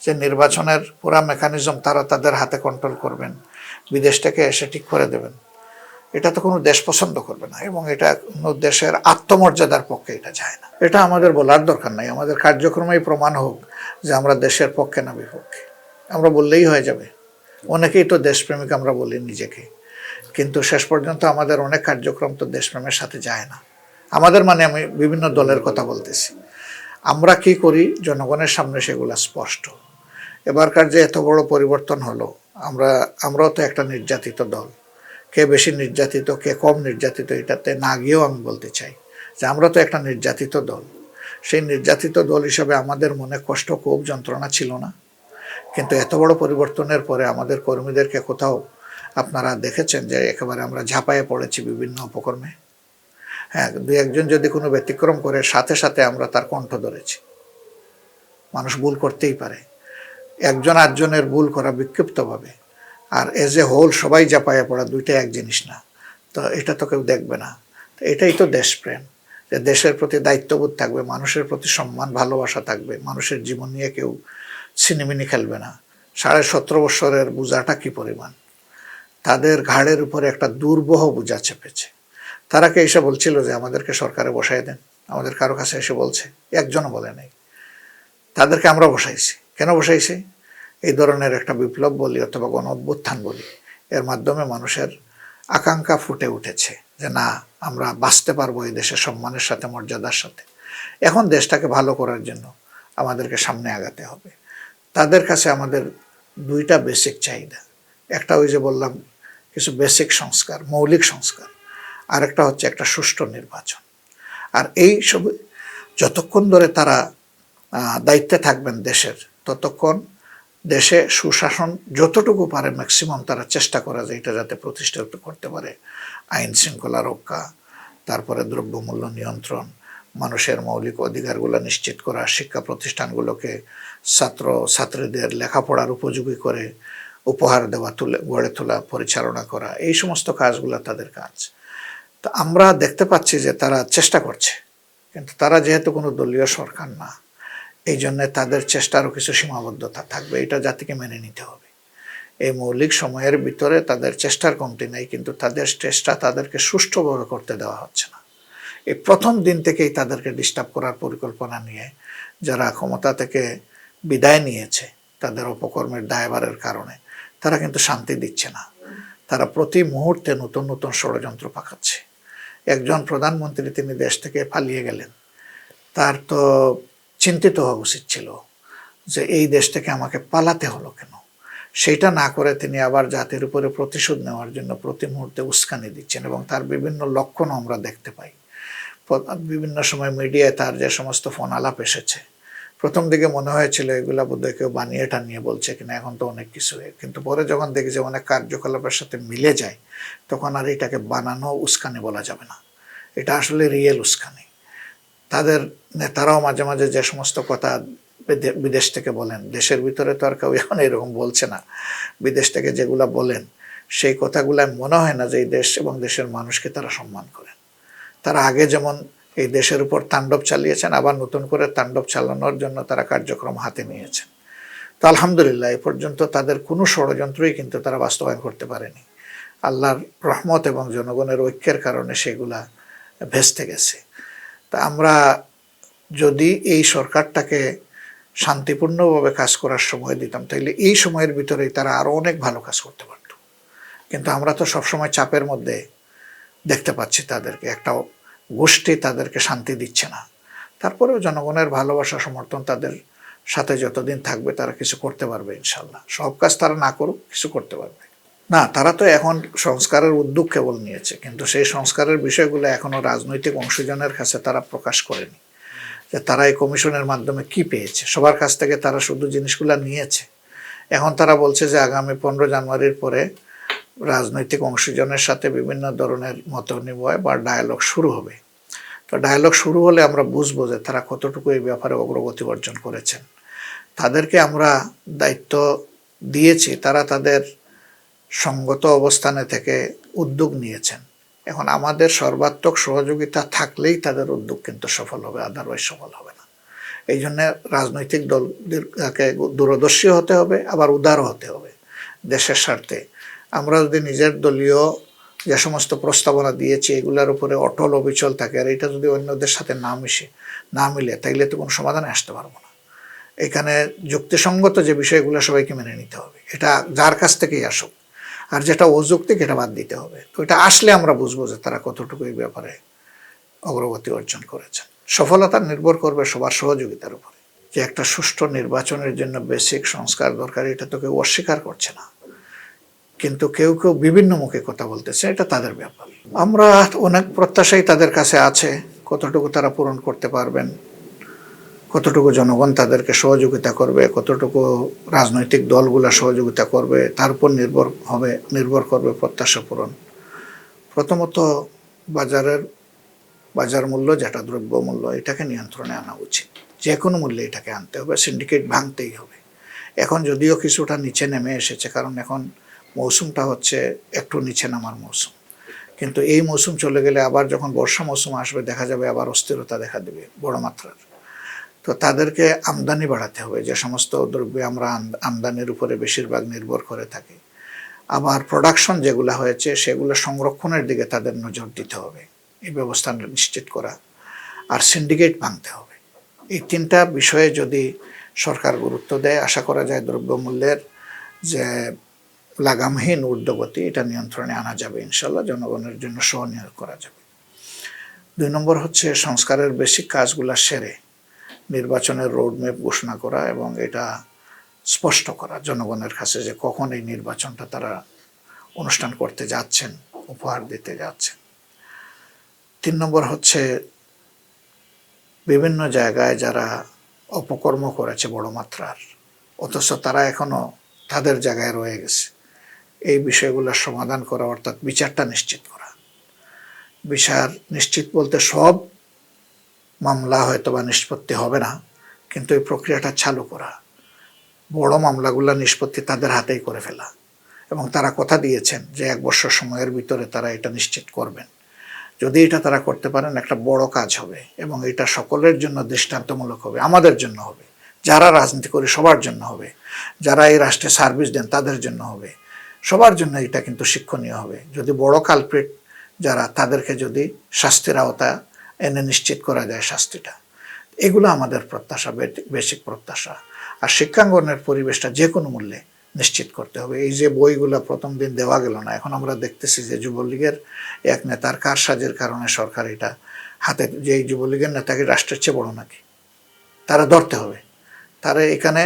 যে নির্বাচনের পুরা মেকানিজম তারা তাদের হাতে কন্ট্রোল করবেন, বিদেশ থেকে এসে ঠিক করে দেবেন। এটা তো কোনো দেশ পছন্দ করবে না, এবং এটা কোনো দেশের আত্মমর্যাদার পক্ষে এটা যায় না। এটা আমাদের বলার দরকার নাই, আমাদের কার্যক্রমেই প্রমাণ হোক যে আমরা দেশের পক্ষে না বিপক্ষে। আমরা বললেই হয়ে যাবে। অনেকেই তো দেশপ্রেমিক আমরা বলি নিজেকে, কিন্তু শেষ পর্যন্ত আমাদের অনেক কার্যক্রম তো দেশপ্রেমের সাথে যায় না। আমাদের মানে আমি বিভিন্ন দলের কথা বলতেছি। আমরা কি করি জনগণের সামনে সেগুলো স্পষ্ট। এবারকার যে এত বড় পরিবর্তন হলো, আমরাও তো একটা নির্যাতিত দল। কে বেশি নির্যাতিত, কে কম নির্যাতিত, এটাতে না গিয়েও আমি বলতে চাই যে আমরা তো একটা নির্যাতিত দল। সেই নির্যাতিত দল হিসাবে আমাদের মনে কষ্ট, ক্ষোভ, যন্ত্রণা ছিল না? কিন্তু এত বড় পরিবর্তনের পরে আমাদের কর্মীদেরকে কোথাও আপনারা দেখেছেন যে একেবারে আমরা ঝাঁপায়ে পড়েছি বিভিন্ন উপকর্মে? হ্যাঁ, দুই একজন যদি কোনো ব্যতিক্রম করে, সাথে সাথে আমরা তার কণ্ঠ ধরেছি। মানুষ ভুল করতেই পারে, একজন আরেকজনের ভুল করা বিক্ষিপ্তভাবে, আর এজ এ হোল সবাই ঝাঁপায়ে পড়া, দুইটা এক জিনিস না। তো এটা তো কেউ দেখবে না। তো এটাই তো দেশপ্রেম, যে দেশের প্রতি দায়িত্ববোধ থাকবে, মানুষের প্রতি সম্মান ভালোবাসা থাকবে, মানুষের জীবন নিয়ে কেউ ছিনিমিনি খেলবে না। 17.5 বছরের বোঝাটা কি পরিমাণ, তাদের ঘাড়ের উপরে একটা দুর্বহ বোঝা চেপেছে। তারা কে এসে বলছিল যে আমাদেরকে সরকারে বসাই দেন? আমাদের কারো কাছে এসে বলছে? একজনও বলে নাই। তাদেরকে আমরা বসাইছি। কেন বসাইছি? এই ধরনের একটা বিপ্লব বলি অথবা গণ অভ্যুত্থান বলি, এর মাধ্যমে মানুষের আকাঙ্ক্ষা ফুটে উঠেছে যে না, আমরা বাঁচতে পারবো এই দেশের সম্মানের সাথে, মর্যাদার সাথে। এখন দেশটাকে ভালো করার জন্য আমাদেরকে সামনে আগাতে হবে। তাদের কাছে আমাদের দুইটা বেসিক চাহিদা। একটা ওই যে বললাম কিছু বেসিক সংস্কার, মৌলিক সংস্কার, আর একটা হচ্ছে একটা সুষ্ঠু নির্বাচন। আর এই সব যতক্ষণ ধরে তারা দায়িত্বে থাকবেন দেশের, ততক্ষণ দেশে সুশাসন যতটুকু পারে ম্যাক্সিমাম তারা চেষ্টা করা যায় এটা যাতে প্রতিষ্ঠিত করতে পারে। আইন শৃঙ্খলা রক্ষা, তারপরে দ্রব্যমূল্য নিয়ন্ত্রণ, মানুষের মৌলিক অধিকারগুলো নিশ্চিত করা, শিক্ষা প্রতিষ্ঠানগুলোকে ছাত্র ছাত্রীদের লেখাপড়ার উপযোগী করে উপহার দেওয়া, গড়ে তোলা, পরিচালনা করা, এই সমস্ত কাজগুলো তাদের কাজ। তো আমরা দেখতে পাচ্ছি যে তারা চেষ্টা করছে, কিন্তু তারা যেহেতু কোনো দলীয় সরকার না, এই জন্যে তাদের চেষ্টারও কিছু সীমাবদ্ধতা থাকবে, এটা জাতিকে মেনে নিতে হবে। এই মৌলিক সময়ের ভিতরে তাদের চেষ্টার কমতি নেই, কিন্তু তাদের চেষ্টা তাদেরকে সুষ্ঠুভাবে করতে দেওয়া হচ্ছে না। এই প্রথম দিন থেকেই তাদেরকে ডিস্টার্ব করার পরিকল্পনা নিয়ে যারা ক্ষমতা থেকে বিদায় নিয়েছে তাদের অপকর্মের দায়ভারের কারণে, তারা কিন্তু শান্তি দিচ্ছে না। তারা প্রতি মুহূর্তে নতুন নতুন ষড়যন্ত্র পাকাচ্ছে। একজন প্রধানমন্ত্রী তিনি দেশ থেকে পালিয়ে গেলেন, তার তো চিন্তিত হওয়া উচিত ছিল যে এই দেশ থেকে আমাকে পালাতে হলো কেন। সেইটা না করে তিনি আবার জাতির উপরে প্রতিশোধ নেওয়ার জন্য প্রতি মুহূর্তে উস্কানি দিচ্ছেন, এবং তার বিভিন্ন লক্ষণ আমরা দেখতে পাই। বিভিন্ন সময় মিডিয়ায় তার যে সমস্ত ফোন আলাপ এসেছে, প্রথম দিকে মনে হয়েছিল এগুলা বোধহয় কেউ বানিয়ে টানিয়ে বলছে কিনা, এখন তো অনেক কিছু। কিন্তু পরে যখন দেখি যে অনেক কার্যকলাপের সাথে মিলে যায়, তখন আর এটাকে বানানো উস্কানি বলা যাবে না, এটা আসলে রিয়েল উস্কানি। তাদের নেতারাও মাঝে মাঝে যে সমস্ত কথা বিদেশ থেকে বলেন, দেশের ভিতরে তো আর কেউ এখন এরকম বলছে না, বিদেশ থেকে যেগুলা বলেন সেই কথাগুলো মনে হয় না যে এই দেশ এবং দেশের মানুষকে তারা সম্মান করেন। তারা আগে যেমন এই দেশের উপর তাণ্ডব চালিয়েছেন, আবার নতুন করে তাণ্ডব চালানোর জন্য তারা কার্যক্রম হাতে নিয়েছেন। তো আলহামদুলিল্লাহ এ পর্যন্ত তাদের কোনো ষড়যন্ত্রই কিন্তু তারা বাস্তবায়ন করতে পারেনি। আল্লাহর রহমত এবং জনগণের ঐক্যের কারণে সেগুলা ভেস্তে গেছে। তা আমরা যদি এই সরকারটাকে শান্তিপূর্ণভাবে কাজ করার সময় দিতাম, তাইলে এই সময়ের ভিতরেই তারা আরও অনেক ভালো কাজ করতে পারত। কিন্তু আমরা তো সবসময় চাপের মধ্যে দেখতে পাচ্ছি তাদেরকে, একটা গোষ্ঠী তাদেরকে শান্তি দিচ্ছে না। তারপরেও জনগণের ভালোবাসা সমর্থন তাদের সাথে যতদিন থাকবে তারা কিছু করতে পারবে ইনশাল্লাহ। সব কাজ তারা না করুক, কিছু করতে পারবে। না, তারা তো এখন সংস্কারের উদ্যোগ কেবল নিয়েছে, কিন্তু সেই সংস্কারের বিষয়গুলো এখনো রাজনৈতিক অংশীজনের কাছে তারা প্রকাশ করেনি যে তারা এই কমিশনের মাধ্যমে কি পেয়েছে। সবার কাছ থেকে তারা শুধু জিনিসগুলো নিয়েছে। এখন তারা বলছে যে আগামী 15 জানুয়ারির পরে রাজনৈতিক অংশীজনের সাথে বিভিন্ন ধরনের মতবিনিময় বা ডায়ালগ শুরু হবে। তো ডায়ালগ শুরু হলে আমরা বুঝবো যে তারা কতটুকু এই ব্যাপারে অগ্রগতি অর্জন করেছেন। তাদেরকে আমরা দায়িত্ব দিয়েছি, তারা তাদের সঙ্গত অবস্থানে থেকে উদ্যোগ নিয়েছেন। এখন আমাদের সর্বাত্মক সহযোগিতা থাকলেই তাদের উদ্যোগ কিন্তু সফল হবে, আদারওয়াইজ সফল হবে না। এই জন্য রাজনৈতিক দলকে দূরদর্শী হতে হবে, আবার উদারও হতে হবে দেশের স্বার্থে। আমরা যদি নিজের দলীয় যে সমস্ত প্রস্তাবনা দিয়েছি এগুলোর উপরে অটল অবিচল থাকে, আর এটা যদি অন্যদের সাথে না মিলে, তাইলে তো কোনো সমাধানে আসতে পারবো না। এখানে যুক্তিসঙ্গত যে বিষয়গুলো সবাইকে মেনে নিতে হবে, এটা যার কাছ থেকেই আসুক। আর যেটা অযৌক্তিক এটা বাদ দিতে হবে। তো এটা আসলে আমরা বুঝবো যে তারা কতটুকু এই ব্যাপারে অগ্রগতি অর্জন করেছেন। সফলতা নির্ভর করবে সবার সহযোগিতার উপরে। যে একটা সুষ্ঠু নির্বাচনের জন্য বেসিক সংস্কার দরকার, এটা তো কেউ অস্বীকার করছে না, কিন্তু কেউ কেউ বিভিন্ন মুখে কথা বলতেছে, এটা তাদের ব্যাপার। আমরা অনেক প্রত্যাশাই তাদের কাছে আছে, কতটুকু তারা পূরণ করতে পারবেন, কতটুকু জনগণ তাদেরকে সহযোগিতা করবে, কতটুকু রাজনৈতিক দলগুলা সহযোগিতা করবে, তার উপর নির্ভর করবে প্রত্যাশা পূরণ। প্রথমত বাজার মূল্য, যেটা দ্রব্য মূল্য, এটাকে নিয়ন্ত্রণে আনা উচিত। যে কোনো মূল্যে এটাকে আনতে হবে, সিন্ডিকেট ভাঙতেই হবে। এখন যদিও কিছুটা নিচে নেমে এসেছে, কারণ এখন মৌসুমটা হচ্ছে একটু নিচে নামার মৌসুম, কিন্তু এই মৌসুম চলে গেলে আবার যখন বর্ষা মৌসুম আসবে দেখা যাবে আবার অস্থিরতা দেখা দেবে বড় মাত্রার। তো তাদেরকে আমদানি বাড়াতে হবে, যে সমস্ত দ্রব্য আমরা আমদানির উপরে বেশিরভাগ নির্ভর করে থাকি। আবার প্রোডাকশন যেগুলো হয়েছে সেগুলো সংরক্ষণের দিকে তাদের নজর দিতে হবে, এই ব্যবস্থা নিশ্চিত করা। আর সিন্ডিকেট ভাঙতে হবে। এই তিনটা বিষয়ে যদি সরকার গুরুত্ব দেয়, আশা করা যায় দ্রব্যমূল্যের যে লাগামহীন ঊর্ধ্বগতি, এটা নিয়ন্ত্রণে আনা যাবে ইনশাল্লাহ, জনগণের জন্য সহনীয় করা যাবে। 2 নম্বর হচ্ছে সংস্কারের বেসিক কাজগুলো সেরে নির্বাচনের রোডম্যাপ ঘোষণা করা এবং এটা স্পষ্ট করা জনগণের কাছে যে কখন এই নির্বাচনটা তারা অনুষ্ঠান করতে যাচ্ছেন, উপহার দিতে যাচ্ছেন। 3 নম্বর হচ্ছে বিভিন্ন জায়গায় যারা অপকর্ম করেছে বড় মাত্রার, অথচ তারা এখনো তাদের জায়গায় রয়ে গেছে, এই বিষয়গুলোর সমাধান করা, অর্থাৎ বিচারটা নিশ্চিত করা। বিচার নিশ্চিত বলতে সব মামলা হয়তো বা নিষ্পত্তি হবে না, কিন্তু এই প্রক্রিয়াটা চালু করা, বড় মামলাগুলো নিষ্পত্তি তাদের হাতেই করে ফেলা। এবং তারা কথা দিয়েছেন যে 1 বছর সময়ের ভিতরে তারা এটা নিশ্চিত করবেন। যদি এটা তারা করতে পারেন, একটা বড় কাজ হবে এবং এটা সকলের জন্য দৃষ্টান্তমূলক হবে, আমাদের জন্য হবে, যারা রাজনীতি করে সবার জন্য হবে, যারা এই রাষ্ট্রে সার্ভিস দেন তাদের জন্য হবে, সবার জন্য এটা কিন্তু শিক্ষণীয় হবে। যদি বড় কালপ্রিট যারা, তাদেরকে যদি শাস্তির আওতা এনে নিশ্চিত করা যায় শাস্তিটা। এগুলো আমাদের প্রত্যাশা, বেসিক প্রত্যাশা। আর শিক্ষাঙ্গনের পরিবেশটা যে কোনো মূল্যে নিশ্চিত করতে হবে। এই যে বইগুলো প্রথম দিন দেওয়া গেল না, এখন আমরা দেখতেছি যে যুবলীগের এক নেতার কারসাজির কারণে সরকার এটা হাতে, যে এই যুবলীগের নেতাকে রাষ্ট্রের চেয়ে বড় নাকি, তারা ধরতে হবে, তারা এখানে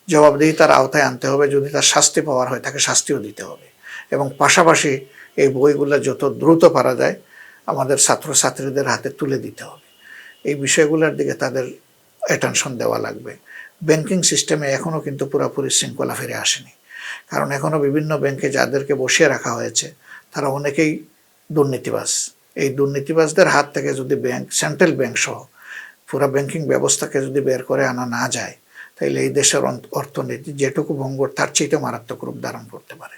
জবাবদিহিতার আওতায় আনতে হবে। যদি তার শাস্তি পাওয়ার হয় তাকে শাস্তিও দিতে হবে। এবং পাশাপাশি এই বইগুলো যত দ্রুত পারা যায় আমাদের ছাত্রছাত্রীদের হাতে তুলে দিতে হবে। এই বিষয়গুলোর দিকে তাদের অ্যাটেনশন দেওয়া লাগবে। ব্যাংকিং সিস্টেমে এখনও কিন্তু পুরোপুরি শৃঙ্খলা ফিরে আসেনি, কারণ এখনও বিভিন্ন ব্যাংকে যাদেরকে বসিয়ে রাখা হয়েছে তারা অনেকেই দুর্নীতিবাজ। এই দুর্নীতিবাজদের হাত থেকে যদি ব্যাংক, সেন্ট্রাল ব্যাংক সহ পুরো ব্যাংকিং ব্যবস্থাকে যদি বের করে আনা না যায়, তাহলে এই দেশের অর্থনীতি যেটুকু ভঙ্গুর তার চেয়ে মারাত্মক রূপ ধারণ করতে পারে।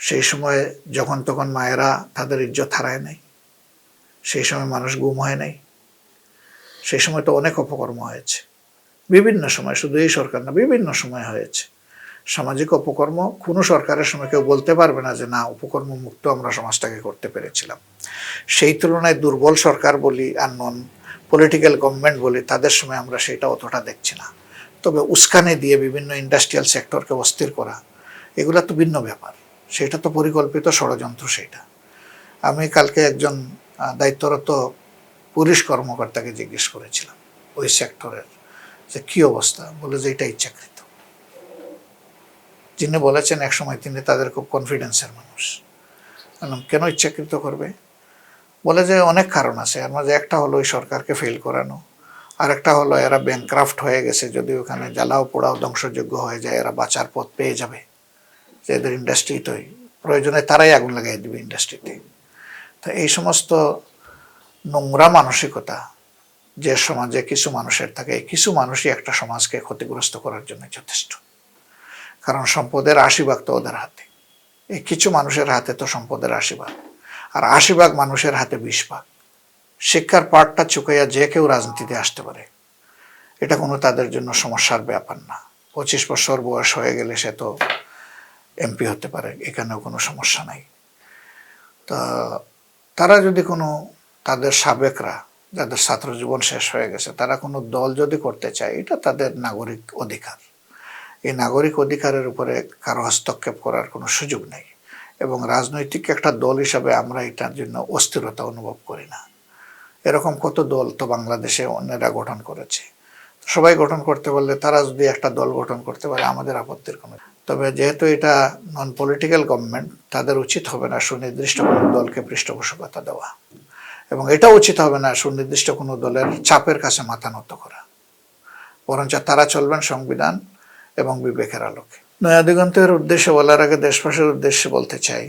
সেই সময় যখন তখন মায়েরা তাদের ইজ্জত হারায় নাই, সেই সময় মানুষ গুম হয় নাই, সেই সময় তো অনেক অপকর্ম হয়েছে বিভিন্ন সময়, শুধু এই সরকার না, বিভিন্ন সময় হয়েছে সামাজিক অপকর্ম। কোনো সরকারের সময় কেউ বলতে পারবে না যে না, অপকর্ম মুক্ত আমরা সমাজটাকে করতে পেরেছিলাম। সেই তুলনায় দুর্বল সরকার বলি আর নন পলিটিক্যাল গভর্নমেন্ট বলি, তাদের সময় আমরা সেটা অতটা দেখছি না। তবে উস্কানি দিয়ে বিভিন্ন ইন্ডাস্ট্রিয়াল সেক্টরকে অস্থির করা, এগুলো তো ভিন্ন ব্যাপার, সেটা তো পরিকল্পিত ষড়যন্ত্র। সেটা আমি কালকে একজন দায়িত্বরত পুলিশ কর্মকর্তাকে জিজ্ঞেস করেছিলাম ওই সেক্টরের যে কী অবস্থা, বলে যে এটা ইচ্ছাকৃত। যিনি বলেছেন একসময় তিনি তাদের খুব কনফিডেন্সের মানুষ। কেন ইচ্ছাকৃত করবে? বলে যে অনেক কারণ আছে, এর মাঝে একটা হলো ওই সরকারকে ফেল করানো, আর একটা হলো এরা ব্যাংক্রাফট হয়ে গেছে, যদি ওখানে জ্বালাও পোড়াও ধ্বংসযোগ্য হয়ে যায় এরা বাঁচার পথ পেয়ে যাবে, যে এদের ইন্ডাস্ট্রিতেই প্রয়োজনে তারাই আগুন লাগাই দেবে ইন্ডাস্ট্রিতে। তো এই সমস্ত নোংরা মানসিকতা যে সমাজে কিছু মানুষের থাকে, কিছু মানুষই একটা সমাজকে ক্ষতিগ্রস্ত করার জন্য যথেষ্ট। কারণ সম্পদের 80 ভাগ তো ওদের হাতে, এই কিছু মানুষের হাতে তো সম্পদের 80 ভাগ, আর 80 ভাগ মানুষের হাতে 20 ভাগ। শিক্ষার পাঠটা চুকাইয়া যে কেউ রাজনীতিতে আসতে পারে, এটা কোনো তাদের জন্য সমস্যার ব্যাপার না। 25 বছর বয়স হয়ে গেলে সে তো এমপি হতে পারে, এখানেও কোনো সমস্যা নাই। তা তারা যদি কোনো, তাদের সাবেকরা যাদের ছাত্র জীবন শেষ হয়ে গেছে, তারা কোনো দল যদি করতে চায়, এটা তাদের নাগরিক অধিকার। এই নাগরিক অধিকারের উপরে কারো হস্তক্ষেপ করার কোনো সুযোগ নেই। এবং রাজনৈতিক একটা দল হিসাবে আমরা এটার জন্য অস্থিরতা অনুভব করি না। এরকম কত দল তো বাংলাদেশে অন্যরা গঠন করেছে, সবাই গঠন করতে পারলে, তারা যদি একটা দল গঠন করতে পারে আমাদের আপত্তির কোনো। তবে যেহেতু এটা নন পলিটিক্যাল গভর্নমেন্ট, তাদের উচিত হবে না সুনির্দিষ্ট কোনো দলকে পৃষ্ঠপোষকতা দেওয়া, এবং এটা উচিত হবে না সুনির্দিষ্ট কোনো দলের চাপের কাছে মাথা নত করা। বরঞ্চ তারা চলবেন সংবিধান এবং বিবেকের আলোকে। নয়া দিগন্তের উদ্দেশ্যে বলার আগে দেশবাসীর উদ্দেশ্যে বলতে চাই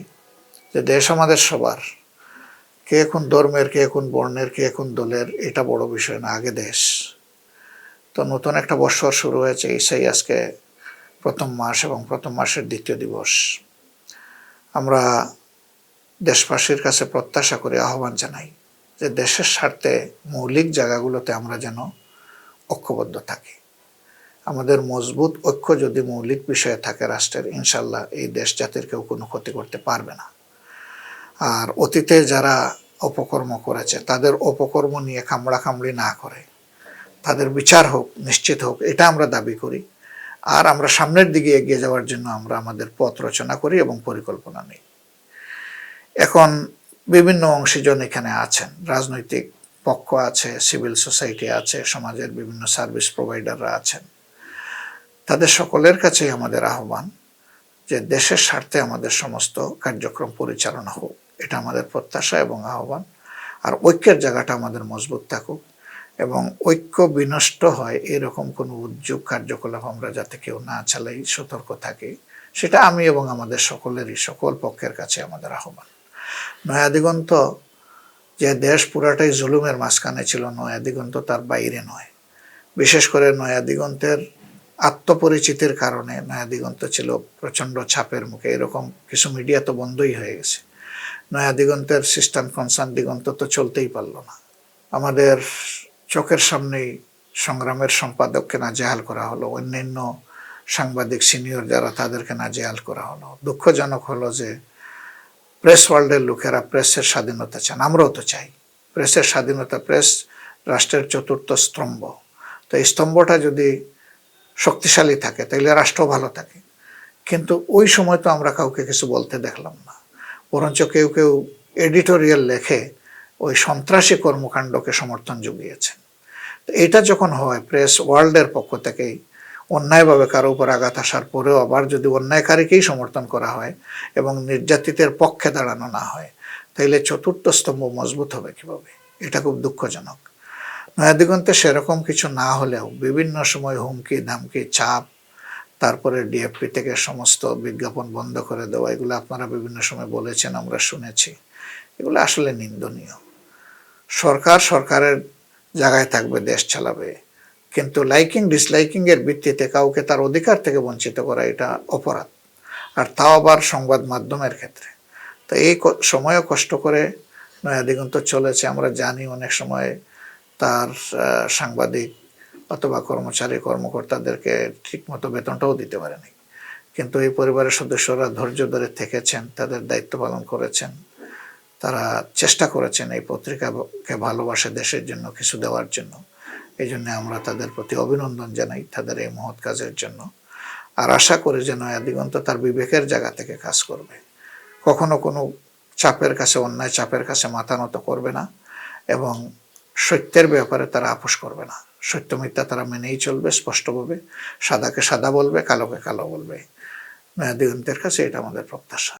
যে দেশ আমাদের সবার। কে কোন ধর্মের, কে কোন বর্ণের, কে কোন দলের, এটা বড় বিষয় না, আগে দেশ। তো নতুন একটা বৎসর শুরু হয়েছে, সেই আজকে প্রথম মাস এবং প্রথম মাসের দ্বিতীয় দিবস। আমরা দেশবাসীর কাছে প্রত্যাশা করি, আহ্বান জানাই যে দেশের স্বার্থে মৌলিক জায়গাগুলোতে আমরা যেন ঐক্যবদ্ধ থাকি। আমাদের মজবুত ঐক্য যদি মৌলিক বিষয়ে থাকে রাষ্ট্রের, ইনশাল্লাহ এই দেশ জাতির কেউ কোনো ক্ষতি করতে পারবে না। আর অতীতে যারা অপকর্ম করেছে তাদের অপকর্ম নিয়ে কামড়াকামড়ি না করে তাদের বিচার হোক, নিশ্চিত হোক, এটা আমরা দাবি করি। আর আমরা সামনের দিকে এগিয়ে যাওয়ার জন্য আমরা আমাদের পথ রচনা করি এবং পরিকল্পনা নিই। এখন বিভিন্ন অংশীজন এখানে আছেন, রাজনৈতিক পক্ষ আছে, সিভিল সোসাইটি আছে, সমাজের বিভিন্ন সার্ভিস প্রোভাইডাররা আছেন। তাদের সকলের কাছেই আমাদের আহ্বান যে দেশের স্বার্থে আমাদের সমস্ত কার্যক্রম পরিচালনা হোক, এটা আমাদের প্রত্যাশা এবং আহ্বান। আর ঐক্যের জায়গাটা আমাদের মজবুত থাকুক, এবং ঐক্য বিনষ্ট হয় এরকম কোনো উদ্যোগ কার্যকলাপ আমরা যাতে কেউ না চালাই, সতর্ক থাকি, সেটা আমি এবং আমাদের সকলেরই, সকল পক্ষের কাছে আমাদের আহ্বান। নয়া দিগন্ত যে দেশ পুরাটাই জুলুমের মাঝখানে ছিল, নয়া দিগন্ত তার বাইরে নয়। বিশেষ করে নয়া দিগন্তের আত্মপরিচিতির কারণে নয়া দিগন্ত ছিল প্রচণ্ড ছাপের মুখে। এরকম কিছু মিডিয়া তো বন্ধই হয়ে গেছে। নয়া দিগন্তের সিস্টান কনসার্ন দিগন্ত তো চলতেই পারল না। আমাদের চোখের সামনেই সংগ্রামের সম্পাদককে নাজেহাল করা হলো, অন্যান্য সাংবাদিক সিনিয়র যারা তাদেরকে নাজেহাল করা হলো। দুঃখজনক হলো যে প্রেস ওয়ার্ল্ডের লোকেরা প্রেসের স্বাধীনতা চান, আমরাও তো চাই প্রেসের স্বাধীনতা। প্রেস রাষ্ট্রের চতুর্থ স্তম্ভ। তো এই স্তম্ভটা যদি শক্তিশালী থাকে তাহলে রাষ্ট্র ভালো থাকে। কিন্তু ওই সময় তো আমরা কাউকে কিছু বলতে দেখলাম না, বরঞ্চ কেউ কেউ এডিটোরিয়াল লেখে ওই সন্ত্রাসী কর্মকাণ্ডকে সমর্থন জুগিয়েছেন। তো এটা যখন হয় প্রেস ওয়ার্ল্ডের পক্ষ থেকেই অন্যায়ভাবে কারো উপর আঘাত আসার পরেও আবার যদি অন্যায়কারীকেই সমর্থন করা হয় এবং নির্যাতিতের পক্ষে দাঁড়ানো না হয়, তাইলে চতুর্থ স্তম্ভ মজবুত হবে কিভাবে? এটা খুব দুঃখজনক। নয়াদিগন্তে সেরকম কিছু না হলেও বিভিন্ন সময় হুমকি ধামকি চাপ, তারপরে ডিএফপি থেকে সমস্ত বিজ্ঞাপন বন্ধ করে দেওয়া, এগুলো আপনারা বিভিন্ন সময় বলেছেন, আমরা শুনেছি। এগুলো আসলে নিন্দনীয়। সরকার সরকারের জায়গায় থাকবে, দেশ চালাবে, কিন্তু লাইকিং ডিসলাইকিং এর ভিত্তিতে কাউকে তার অধিকার থেকে বঞ্চিত করা এটা অপরাধ, আর তাও আবার সংবাদ মাধ্যমের ক্ষেত্রে। তো এই সময়ও কষ্ট করে নয়াদিগন্ত চলেছে। আমরা জানি অনেক সময় তার সাংবাদিক অথবা কর্মচারী কর্মকর্তাদেরকে ঠিকমতো বেতনটাও দিতে পারেনি, কিন্তু এই পরিবারের সদস্যরা ধৈর্য ধরে থেকেছেন, তাদের দায়িত্ব পালন করেছেন, তারা চেষ্টা করেছেন এই পত্রিকাকে ভালোবাসে দেশের জন্য কিছু দেওয়ার জন্য। এই জন্য আমরা তাদের প্রতি অভিনন্দন জানাই তাদের এই মহৎ কাজের জন্য। আর আশা করি যে নয়াদিগন্ত তার বিবেকের জায়গা থেকে কাজ করবে, কখনো কোনো চাপের কাছে, অন্যায় চাপের কাছে মাথা নত করবে না, এবং সত্যের ব্যাপারে তারা আপোষ করবে না। সত্য মিথ্যা তারা মেনেই চলবে স্পষ্টভাবে, সাদাকে সাদা বলবে, কালোকে কালো বলবে। নয়াদিগন্তের কাছে এটা আমাদের প্রত্যাশা।